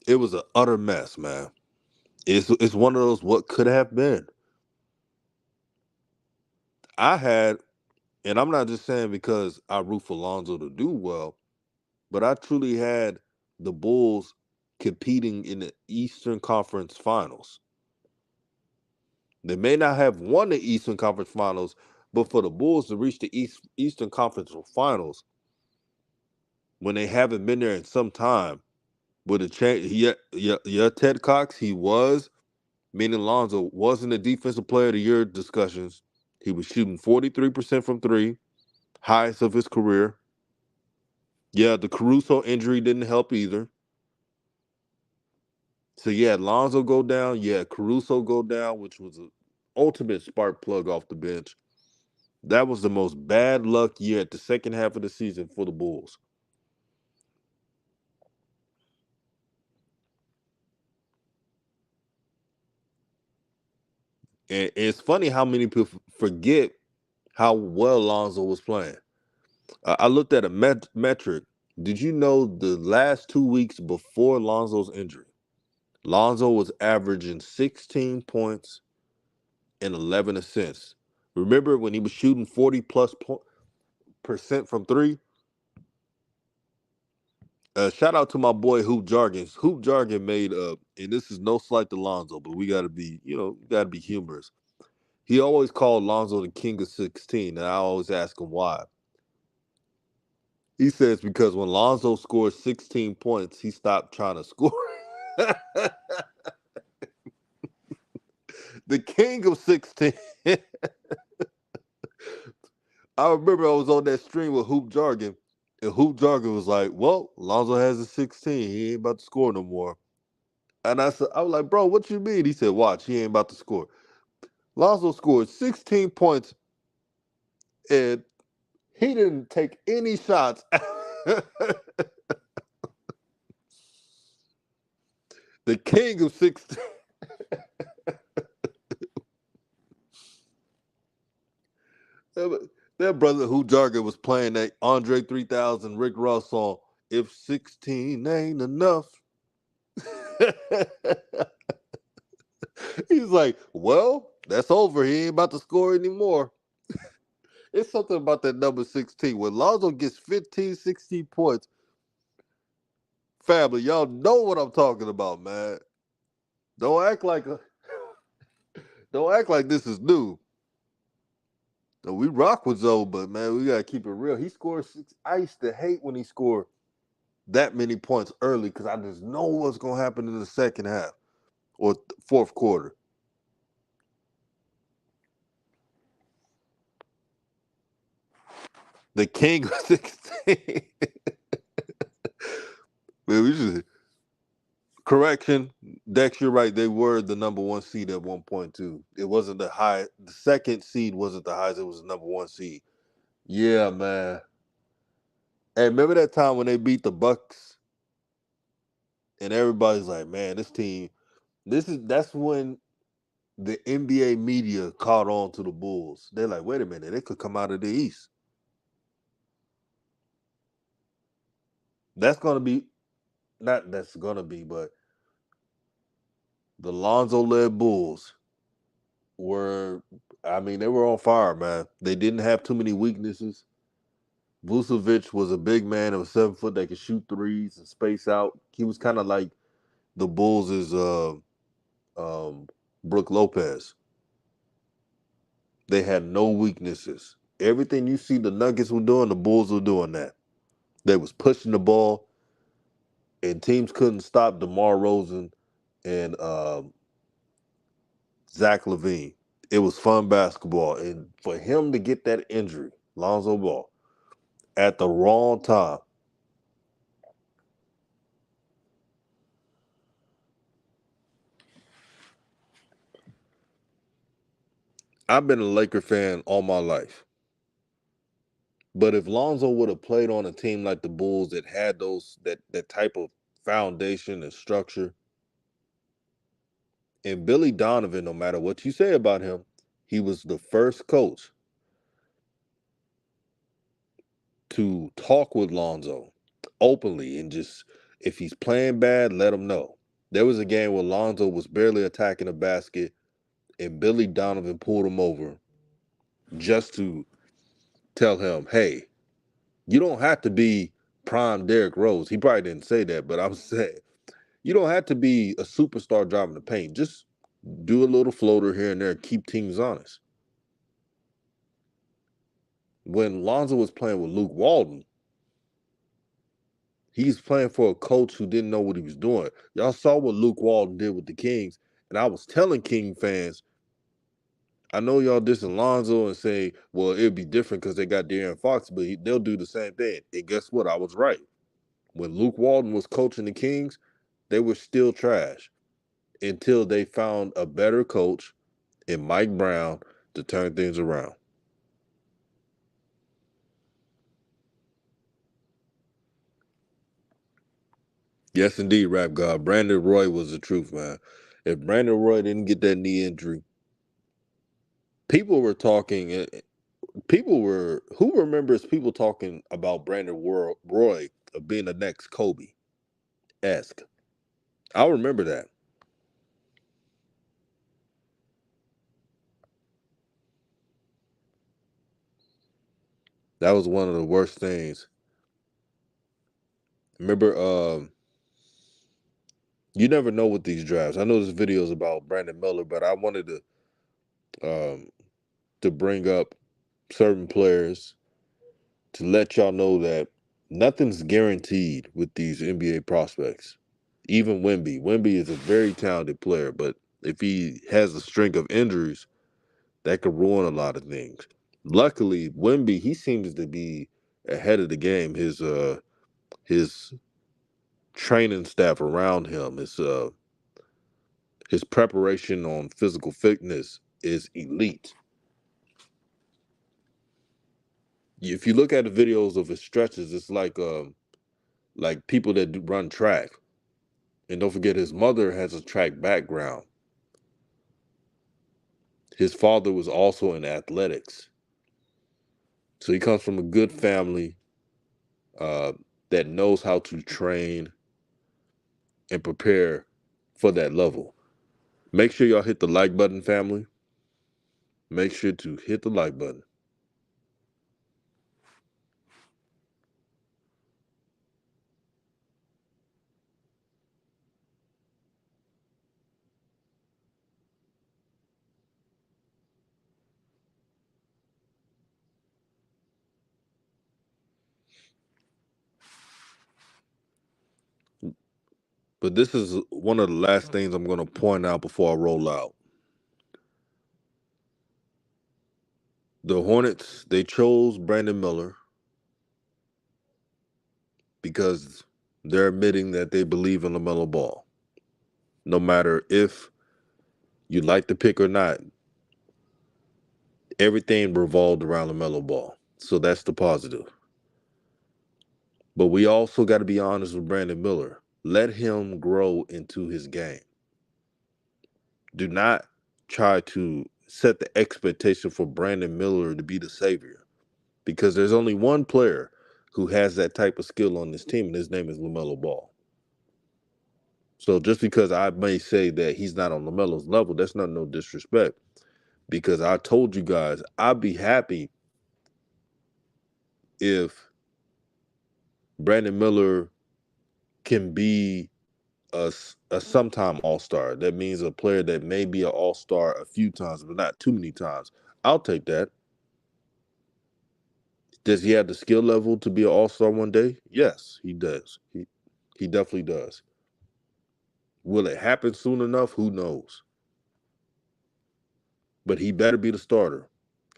It was an utter mess, man. It's one of those what could have been. I had, and I'm not just saying because I root for Lonzo to do well, but I truly had the Bulls competing in the Eastern Conference Finals. They may not have won the Eastern Conference Finals, but for the Bulls to reach the Eastern Conference Finals when they haven't been there in some time, with a change, yeah, Ted Cox, he was, meaning Lonzo was in the Defensive Player of the Year discussions. He was shooting 43% from three, highest of his career. Yeah, the Caruso injury didn't help either. So you had Lonzo go down, you had Caruso go down, which was an ultimate spark plug off the bench. That was the most bad luck year at the second half of the season for the Bulls. And it's funny how many people forget how well Lonzo was playing. I looked at a metric. Did you know the last 2 weeks before Lonzo's injury, Lonzo was averaging 16 points and 11 assists. Remember when he was shooting 40 plus percent from three? Shout out to my boy Hoop Jargon. Hoop Jargon made and this is no slight to Lonzo, but we gotta be, gotta be humorous. He always called Lonzo the king of 16, and I always ask him why. He says because when Lonzo scored 16 points, he stopped trying to score. The king of 16. I remember I was on that stream with Hoop Jargon, and Hoop Jargon was like, well, Lonzo has a 16. He ain't about to score no more. And I was like, bro, what you mean? He said, watch, he ain't about to score. Lonzo scored 16 points, and he didn't take any shots. The king of 16. That brother Hoop Jargon was playing that Andre 3000 Rick Ross song, If 16 Ain't Enough. He's like, well, that's over. He ain't about to score anymore. It's something about that number 16. When Lonzo gets 15, 16 points, family, y'all know what I'm talking about, man. Don't act like don't act like this is new. No, we rock with Zoe, but man, we gotta keep it real. He scored six. I used to hate when he scored that many points early because I just know what's gonna happen in the second half or fourth quarter. The king of 16. Man, we just correction, Dex, you're right. They were the number one seed at 1.2. It wasn't the high. The second seed wasn't the highest. It was the number one seed. Yeah, man. Hey, remember that time when they beat the Bucks and everybody's like, man, this team. That's when the NBA media caught on to the Bulls. They're like, wait a minute, they could come out of the East. That's gonna be not. That's gonna be, but the Lonzo led Bulls were, I mean, they were on fire, man. They didn't have too many weaknesses. Vucevic was a big man that was 7 foot that could shoot threes and space out. He was kind of like the Bulls' um, Brook Lopez. They had no weaknesses. Everything you see the Nuggets were doing, the Bulls were doing that. They was pushing the ball, and teams couldn't stop DeMar Rosen and Zach LaVine. It was fun basketball, and for him to get that injury, Lonzo Ball, at the wrong time. I've been a Laker fan all my life. But if Lonzo would have played on a team like the Bulls that had that type of foundation and structure, and Billy Donovan, no matter what you say about him, he was the first coach to talk with Lonzo openly and just if he's playing bad, let him know. There was a game where Lonzo was barely attacking the basket, and Billy Donovan pulled him over just to tell him, "Hey, you don't have to be prime Derrick Rose." He probably didn't say that, but I'm saying you don't have to be a superstar driving the paint. Just do a little floater here and there, keep teams honest. When Lonzo was playing with Luke Walton, he's playing for a coach who didn't know what he was doing. Y'all saw what Luke Walton did with the Kings, and I was telling King fans, I know y'all dissing Lonzo and say, well, it'd be different because they got De'Aaron Fox, but they'll do the same thing. And guess what? I was right. When Luke Walton was coaching the Kings, they were still trash until they found a better coach in Mike Brown to turn things around. Yes, indeed, Rap God. Brandon Roy was the truth, man. If Brandon Roy didn't get that knee injury, people were talking. People were who remembers people talking about Brandon Roy of being the next Kobe esque. I remember that. That was one of the worst things. Remember, you never know with these drafts. I know this video is about Brandon Miller, but I wanted um, to bring up certain players to let y'all know that nothing's guaranteed with these NBA prospects. Even Wemby. Wemby is a very talented player, but if he has a string of injuries, that could ruin a lot of things. Luckily, Wemby, he seems to be ahead of the game. His training staff around him, his preparation on physical fitness is elite. If you look at the videos of his stretches, it's like people that run track. And don't forget, his mother has a track background. His father was also in athletics, so he comes from a good family uh, that knows how to train and prepare for that level. Make sure y'all hit the like button, family. Make sure to hit the like button. But this is one of the last things I'm going to point out before I roll out. The Hornets, they chose Brandon Miller because they're admitting that they believe in LaMelo Ball. No matter if you like the pick or not, everything revolved around LaMelo Ball. So that's the positive. But we also got to be honest with Brandon Miller. Let him grow into his game. Do not try to set the expectation for Brandon Miller to be the savior because there's only one player who has that type of skill on this team, and his name is LaMelo Ball. So just because I may say that he's not on LaMelo's level, that's not no disrespect. Because I told you guys, I'd be happy if Brandon Miller can be a sometime all-star. That means a player that may be an all-star a few times, but not too many times. I'll take that. Does he have the skill level to be an all-star one day? Yes, he does. He definitely does. Will it happen soon enough? Who knows? But he better be the starter.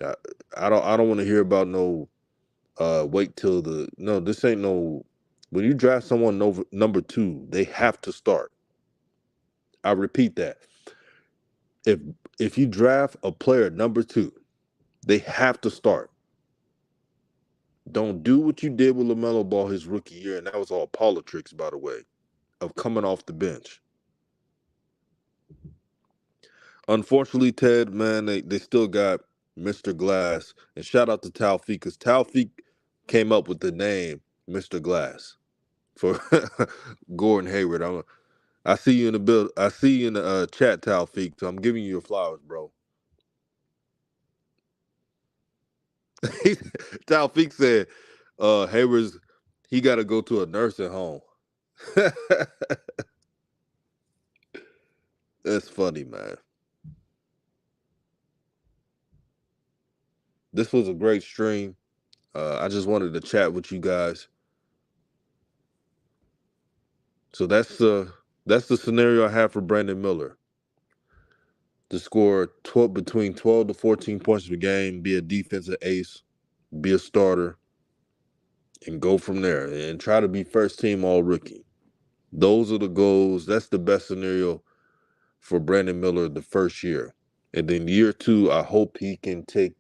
I, I don't want to hear about no wait till the no, this ain't no when you draft someone number 2, they have to start. I repeat that. If if you draft a player number 2, they have to start. Don't do what you did with LaMelo Ball his rookie year, and that was all politics, by the way, of coming off the bench. Unfortunately, Ted, man, they still got Mr. Glass. And shout out to Taufik, because Taufik came up with the name Mr. Glass for Gordon Hayward. I see you in the build. I see you in the chat, Taufik. So I'm giving you your flowers, bro. Taufik said, Hayward's he got to go to a nursing home. That's funny, man. This was a great stream. I just wanted to chat with you guys. So that's the scenario I have for Brandon Miller to score 12 between 12 to 14 points per game, be a defensive ace, be a starter, and go from there and try to be first team all rookie. Those are the goals. That's the best scenario for Brandon Miller the first year. And then year two, I hope he can take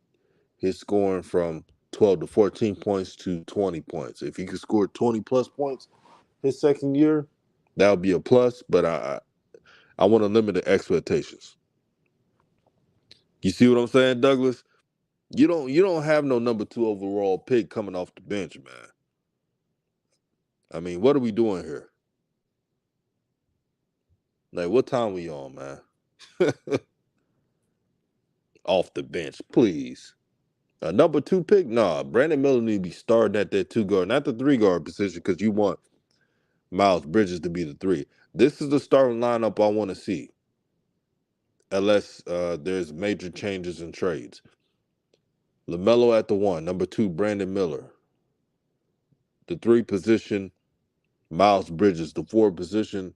his scoring from 12 to 14 points to 20 points. If he could score 20 plus points his second year, that would be a plus. But I want to limit the expectations. You see what I'm saying, Douglas? You don't have no number 2 overall pick coming off the bench, man. I mean, what are we doing here? Like, what time we on, man? Off the bench, please. A number 2 pick? Nah, Brandon Miller need to be starting at that 2 guard, not the 3 guard position, because you want Miles Bridges to be the 3. This is the starting lineup I want to see, unless there's major changes in trades. LaMelo at the 1, number 2, Brandon Miller. The 3 position, Miles Bridges. The 4 position,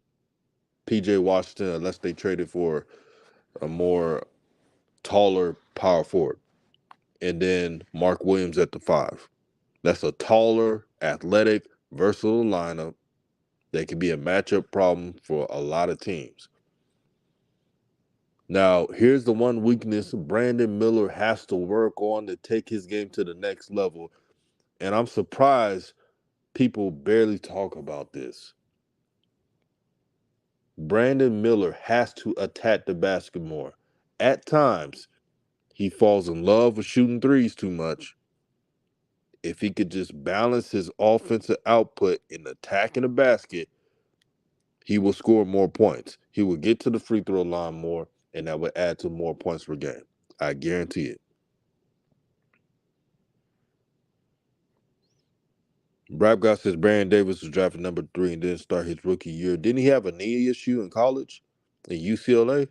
PJ Washington, unless they traded for a more taller power forward. And then Mark Williams at the 5. That's a taller, athletic, versatile lineup that can be a matchup problem for a lot of teams. Now, here's the one weakness Brandon Miller has to work on to take his game to the next level. And I'm surprised people barely talk about this. Brandon Miller has to attack the basket more. At times, he falls in love with shooting threes too much. If he could just balance his offensive output in attacking the basket, he will score more points. He will get to the free throw line more, and that would add to more points per game. I guarantee it. Brad Goss says Baron Davis was drafted number 3 and didn't start his rookie year. Didn't he have a knee issue in college in UCLA?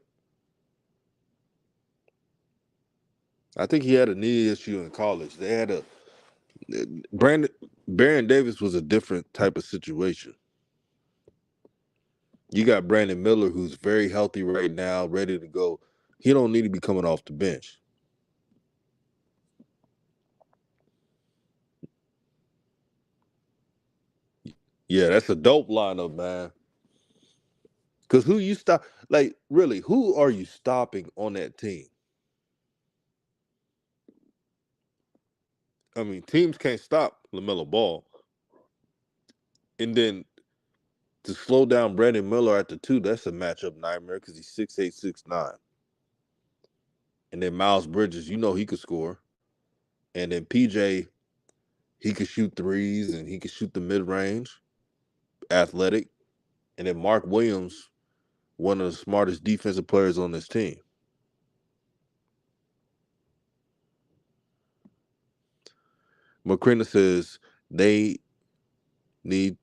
I think he had a knee issue in college. They had a Brandon Baron Davis was a different type of situation. You got Brandon Miller, who's very healthy right now, ready to go. He don't need to be coming off the bench. Yeah, that's a dope lineup, man. Because who you stop? Like, really, who are you stopping on that team? I mean, teams can't stop LaMelo Ball. And then to slow down Brandon Miller at the 2, that's a matchup nightmare because he's 6'8", 6'9". And then Miles Bridges, you know he could score. And then PJ, he could shoot threes and he could shoot the mid-range, athletic. And then Mark Williams, one of the smartest defensive players on this team. Macrina says they need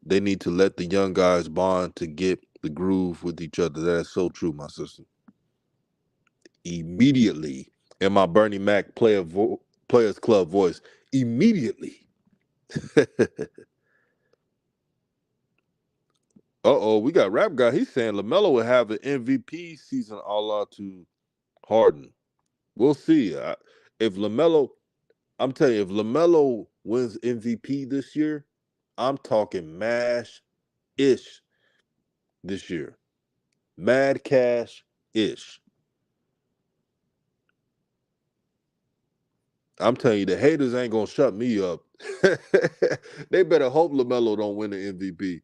to let the young guys bond to get the groove with each other. That is so true, my sister. Immediately, in my Bernie Mac Players Club voice, immediately. Uh-oh, we got Rap Guy. He's saying LaMelo will have an MVP season all out to Harden. We'll see. If LaMelo, I'm telling you, if LaMelo wins MVP this year, I'm talking mash-ish this year. Mad cash-ish. I'm telling you, the haters ain't gonna shut me up. They better hope LaMelo don't win the MVP.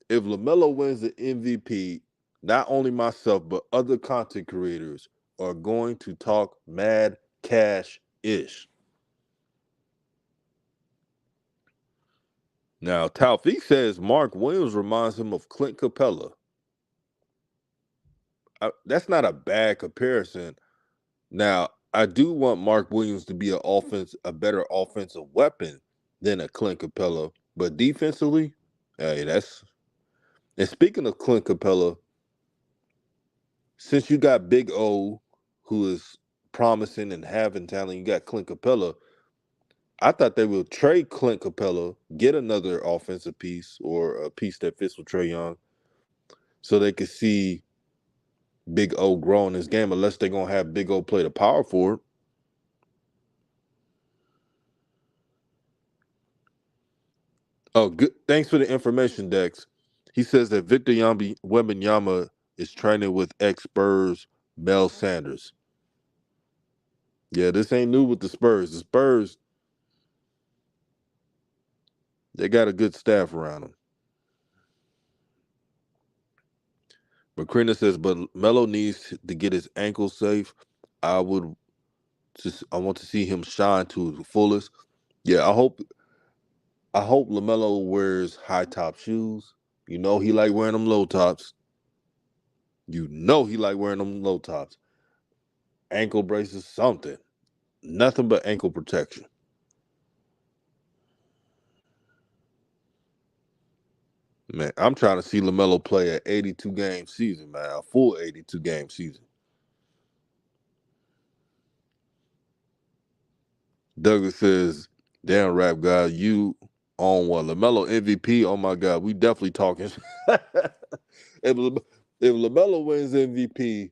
If LaMelo wins the MVP, not only myself but other content creators are going to talk mad cash ish. Now, Taufik says Mark Williams reminds him of Clint Capella. That's not a bad comparison. Now, I do want Mark Williams to be a better offensive weapon than a Clint Capella, but defensively, hey, that's. And speaking of Clint Capella, since you got Big O, who is promising and having talent, you got Clint Capella. I thought they would trade Clint Capella, get another offensive piece or a piece that fits with Trae Young, so they could see Big O grow in this game. Unless they're gonna have Big O play the power forward. Oh, good. Thanks for the information, Dex. He says that Victor Wembanyama is training with ex Spurs Mel Sanders. Yeah, this ain't new with the Spurs. The Spurs, they got a good staff around them. Macrina says, but Melo needs to get his ankle safe. I would I want to see him shine to the fullest. Yeah, I hope LaMelo wears high top shoes. You know he like wearing them low tops. You know he like wearing them low tops. Ankle braces, something. Nothing but ankle protection. Man, I'm trying to see LaMelo play an 82 game season, man. A full 82 game season. Douglas says, damn rap guy, you on one. LaMelo MVP, oh my God, we definitely talking. if LaMelo wins MVP,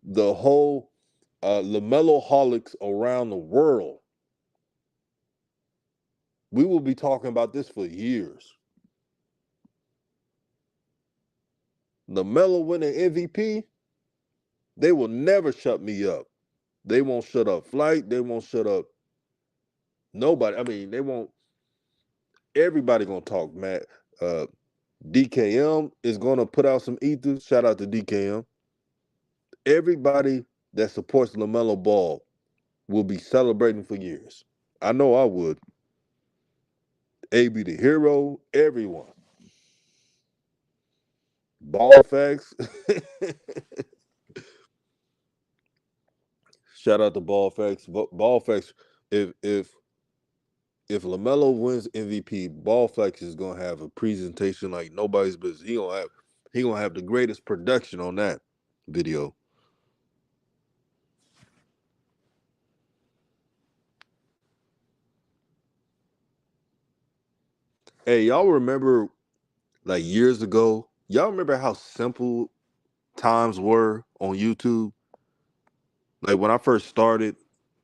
the whole LaMelo holics around the world, we will be talking about this for years. LaMelo winning MVP, they will never shut me up. They won't shut up Flight. They won't shut up nobody. I mean, they won't. Everybody gonna talk, Matt. DKM is gonna put out some ethers. Shout out to DKM. Everybody that supports LaMelo Ball will be celebrating for years. I know I would. AB the hero, everyone. Ball facts. Shout out to Ball facts. Ball facts. If if if LaMelo wins MVP, Ball facts is gonna have a presentation like nobody's business. He gonna have the greatest production on that video. Hey, y'all remember like years ago? Y'all remember how simple times were on YouTube? Like when I first started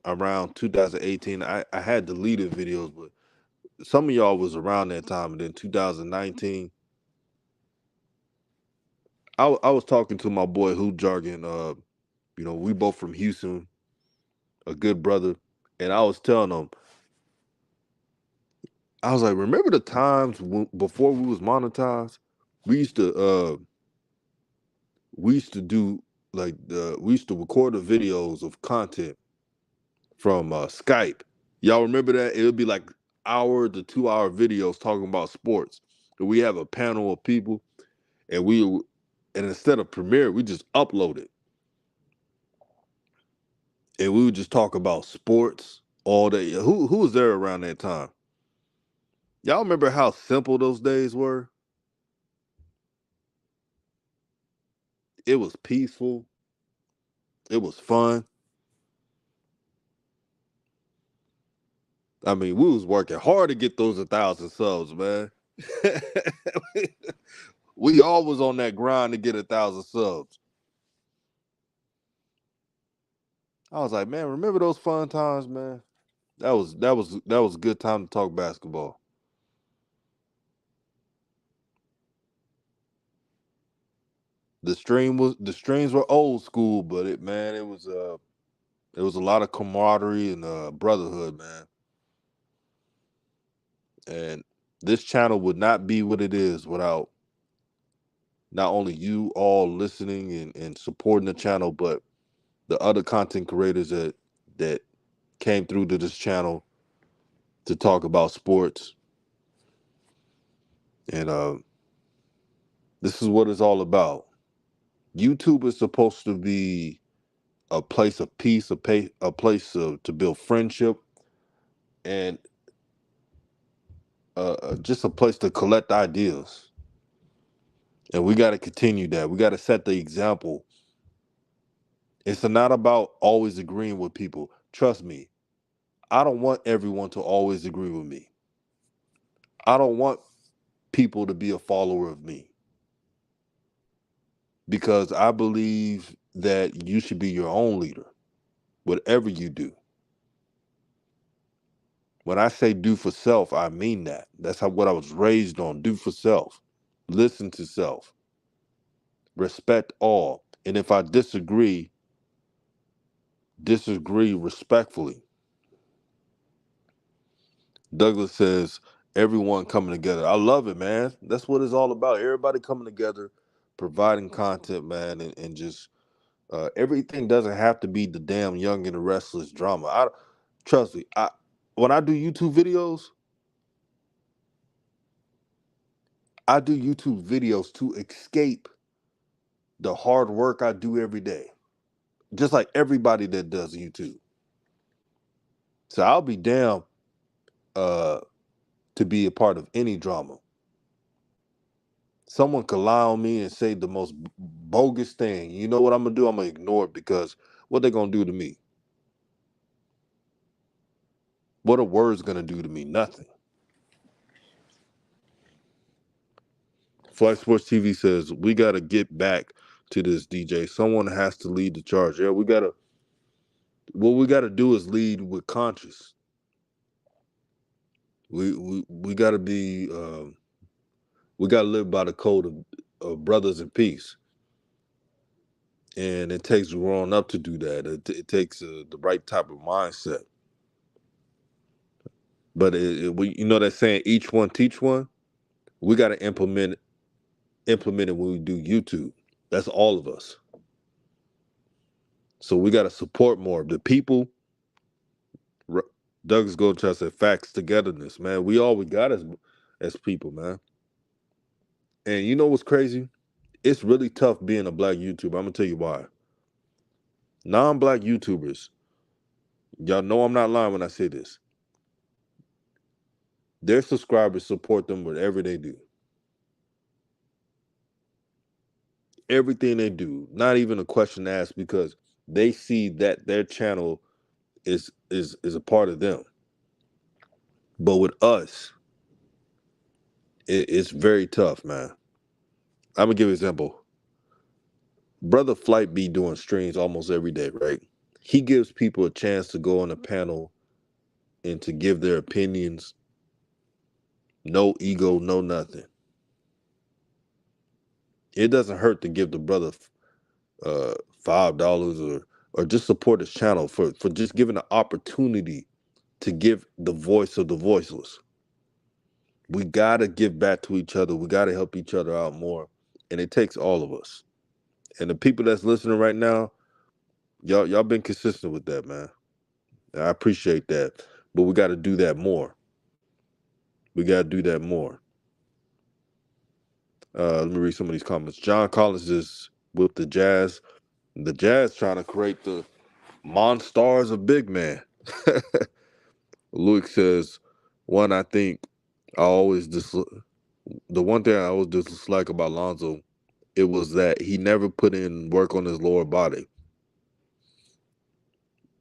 around 2018, I had deleted videos, but some of y'all was around that time. And then 2019, I was talking to my boy Who Jargon. We both from Houston, a good brother, and I was telling him, I was like, remember the times before we was monetized? We used to do like we used to record the videos of content from Skype. Y'all remember that? It would be like hour to 2 hour videos talking about sports. And we have a panel of people, and instead of Premiere, we just upload it, and we would just talk about sports all day. Who was there around that time? Y'all remember how simple those days were? It was peaceful. It was fun. I mean, we was working hard to get those 1,000 subs, man. We all was on that grind to get 1,000 subs. I was like, man, remember those fun times, man? That was a good time to talk basketball. The streams were old school, but it was a lot of camaraderie and brotherhood, man. And this channel would not be what it is without not only you all listening and supporting the channel, but the other content creators that came through to this channel to talk about sports. And this is what it's all about. YouTube is supposed to be a place of peace, a place to build friendship, and just a place to collect ideas. And we got to continue that. We got to set the example. It's not about always agreeing with people. Trust me, I don't want everyone to always agree with me. I don't want people to be a follower of me because I believe that you should be your own leader, whatever you do. When I say do for self, I mean that. That's what I was raised on. Do for self. Listen to self. Respect all. And if I disagree respectfully. Douglas says, everyone coming together. I love it, man. That's what it's all about. Everybody coming together, providing content, man, and just everything doesn't have to be the damn Young and the Restless drama. Trust me. When I do YouTube videos, I do YouTube videos to escape the hard work I do every day, just like everybody that does YouTube. So I'll be down uh, to be a part of any drama. Someone could lie on me and say the most bogus thing. You know what I'm gonna do? I'm gonna ignore it because what they gonna do to me? What are words gonna do to me? Nothing. Flight Sports TV says we gotta get back to this, DJ. Someone has to lead the charge. Yeah, we gotta. What we gotta do is lead with conscience. We gotta be. We gotta live by the code of brothers in peace, and it takes growing up to do that. It takes the right type of mindset. But you know that saying, each one teach one. We got to implement it when we do YouTube. That's all of us. So we got to support more the people. Douglas Goldchild said, "Facts, togetherness, man. We all we got as people, man." And you know what's crazy? It's really tough being a black YouTuber. I'm gonna tell you why. Non-black YouTubers, y'all know I'm not lying when I say this. Their subscribers support them whatever they do. Everything they do, not even a question asked, because they see that their channel is a part of them. But with us, it's very tough, man. I'm gonna give you an example. Brother Flight be doing streams almost every day, right? He gives people a chance to go on a panel and to give their opinions. No ego, no nothing. It doesn't hurt to give the brother $5 or just support his channel for just giving the opportunity to give the voice of the voiceless. We gotta give back to each other. We gotta help each other out more, and it takes all of us. And the people that's listening right now, y'all been consistent with that, man. I appreciate that, but we got to do that more. We got to do that more. Let me read some of these comments. John Collins is with the Jazz. The Jazz trying to create the monstars of big man. Luke says, one I think I always the one thing I always dislike about Lonzo, it was that he never put in work on his lower body.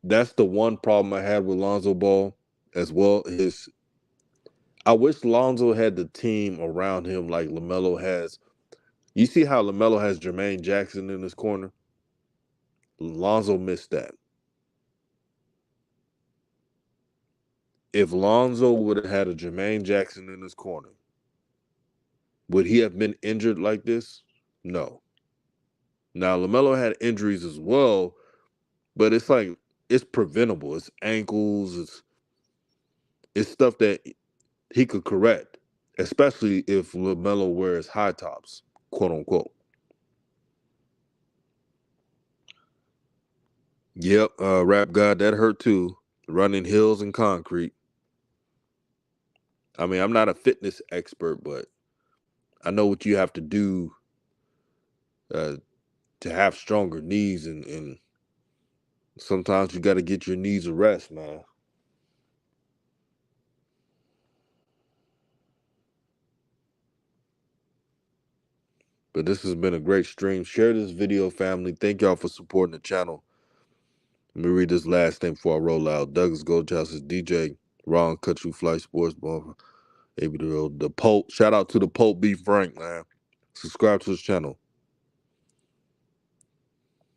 That's the one problem I had with Lonzo Ball as well. I wish Lonzo had the team around him like LaMelo has. You see how LaMelo has Jermaine Jackson in his corner? Lonzo missed that. If Lonzo would have had a Jermaine Jackson in his corner, would he have been injured like this? No. Now LaMelo had injuries as well, but it's like it's preventable. It's ankles. It's stuff that he could correct, especially if LaMelo wears high tops, quote unquote. Yep, Rap God, that hurt too. Running hills and concrete. I mean, I'm not a fitness expert, but I know what you have to do uh, to have stronger knees, and sometimes you got to get your knees a rest, man. But this has been a great stream. Share this video, family. Thank y'all for supporting the channel. Let me read this last thing before I roll out. Douglas Goldhouse is DJ Ron Cut You Fly Sports Bar. Maybe the Pope. Shout out to the Pope B. Frank, man. Subscribe to his channel.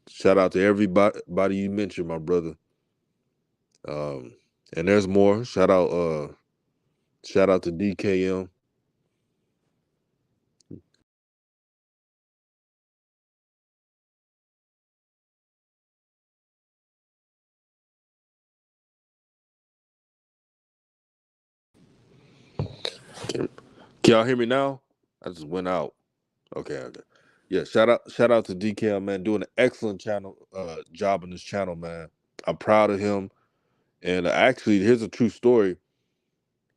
Shout out to everybody you mentioned, my brother. And there's more. Shout out to DKM. Can y'all hear me now? I just went out. Okay. Yeah, shout out to DKM, man, doing an excellent job on this channel, man. I'm proud of him. And actually, here's a true story.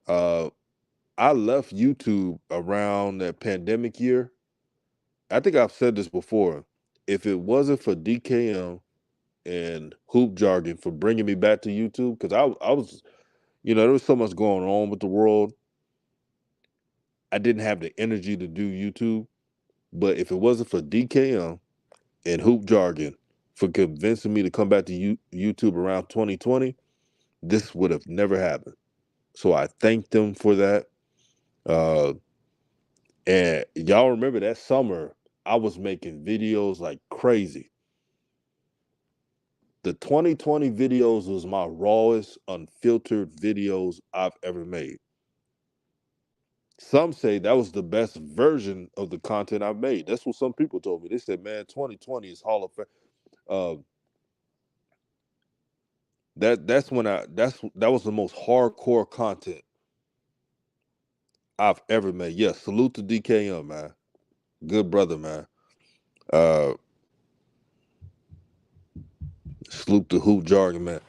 I left YouTube around that pandemic year. I think I've said this before. If it wasn't for DKM and Hoop Jargon for bringing me back to YouTube, because I was, there was so much going on with the world. I didn't have the energy to do YouTube. But if it wasn't for DKM and Hoop Jargon for convincing me to come back to YouTube around 2020, this would have never happened. So I thank them for that. And y'all remember that summer, I was making videos like crazy. The 2020 videos was my rawest, unfiltered videos I've ever made. Some say that was the best version of the content I've made. That's what some people told me. They said, man, 2020 is Hall of Fame. That was the most hardcore content I've ever made. Yeah, salute to DKM, man. Good brother, man. Uh Salute to Hoop Jargon, man.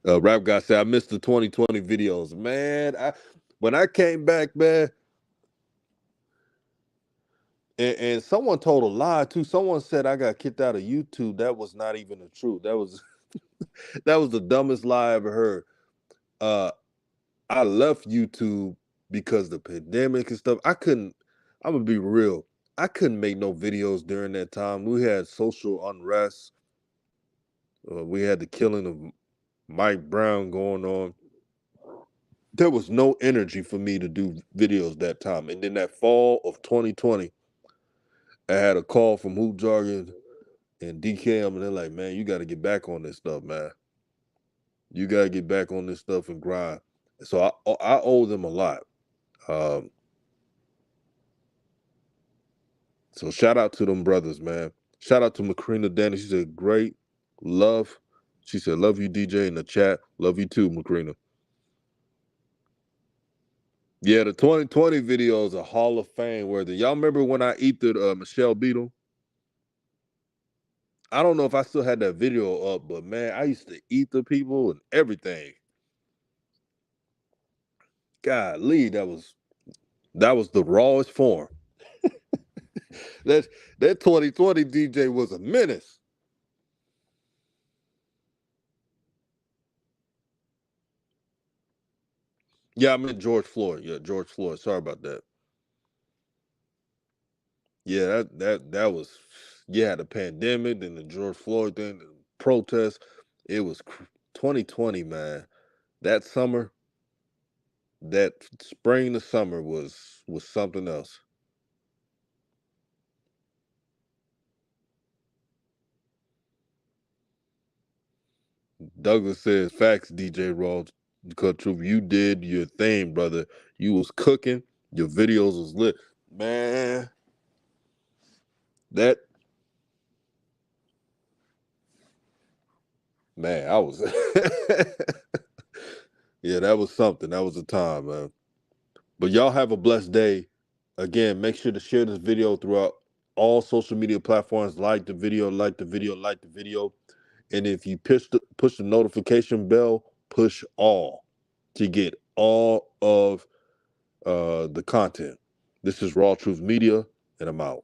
Rap guy said I missed the 2020 videos. Man, when I came back, man, and someone told a lie too. Someone said I got kicked out of YouTube. That was not even the truth. That was that was the dumbest lie I ever heard. I left YouTube because the pandemic and stuff. I'm gonna be real. I couldn't make no videos during that time. We had social unrest. We had the killing of Mike Brown going on. There was no energy for me to do videos that time. And then that fall of 2020, I had a call from Hoop Jargon and DKM, and they're like, man, you got to get back on this stuff, man. You got to get back on this stuff and grind. So I owe them a lot. So shout out to them brothers, man. Shout out to Macrina Danny. She said, great. Love. She said, love you, DJ, in the chat. Love you too, Macrina. Yeah, the 2020 video is a Hall of Fame worthy. Y'all remember when I eat the Michelle Beadle? I don't know if I still had that video up, but man, I used to eat the people and everything. Golly, that was the rawest form. that 2020 DJ was a menace. Yeah, I meant George Floyd. Yeah, George Floyd. Sorry about that. Yeah, that was, yeah, the pandemic, then the George Floyd thing, the protests. It was 2020, man. That summer, that spring to summer was something else. Douglas says, facts, DJ Raw. Cut truth. You did your thing, brother. You was cooking. Your videos was lit. Man, that, man, I was, yeah, that was something. That was a time, man. But y'all have a blessed day. Again, make sure to share this video throughout all social media platforms. Like the video, like the video, like the video. And if you push the notification bell, push all to get all of the content. This is Raw Truth Media, and I'm out.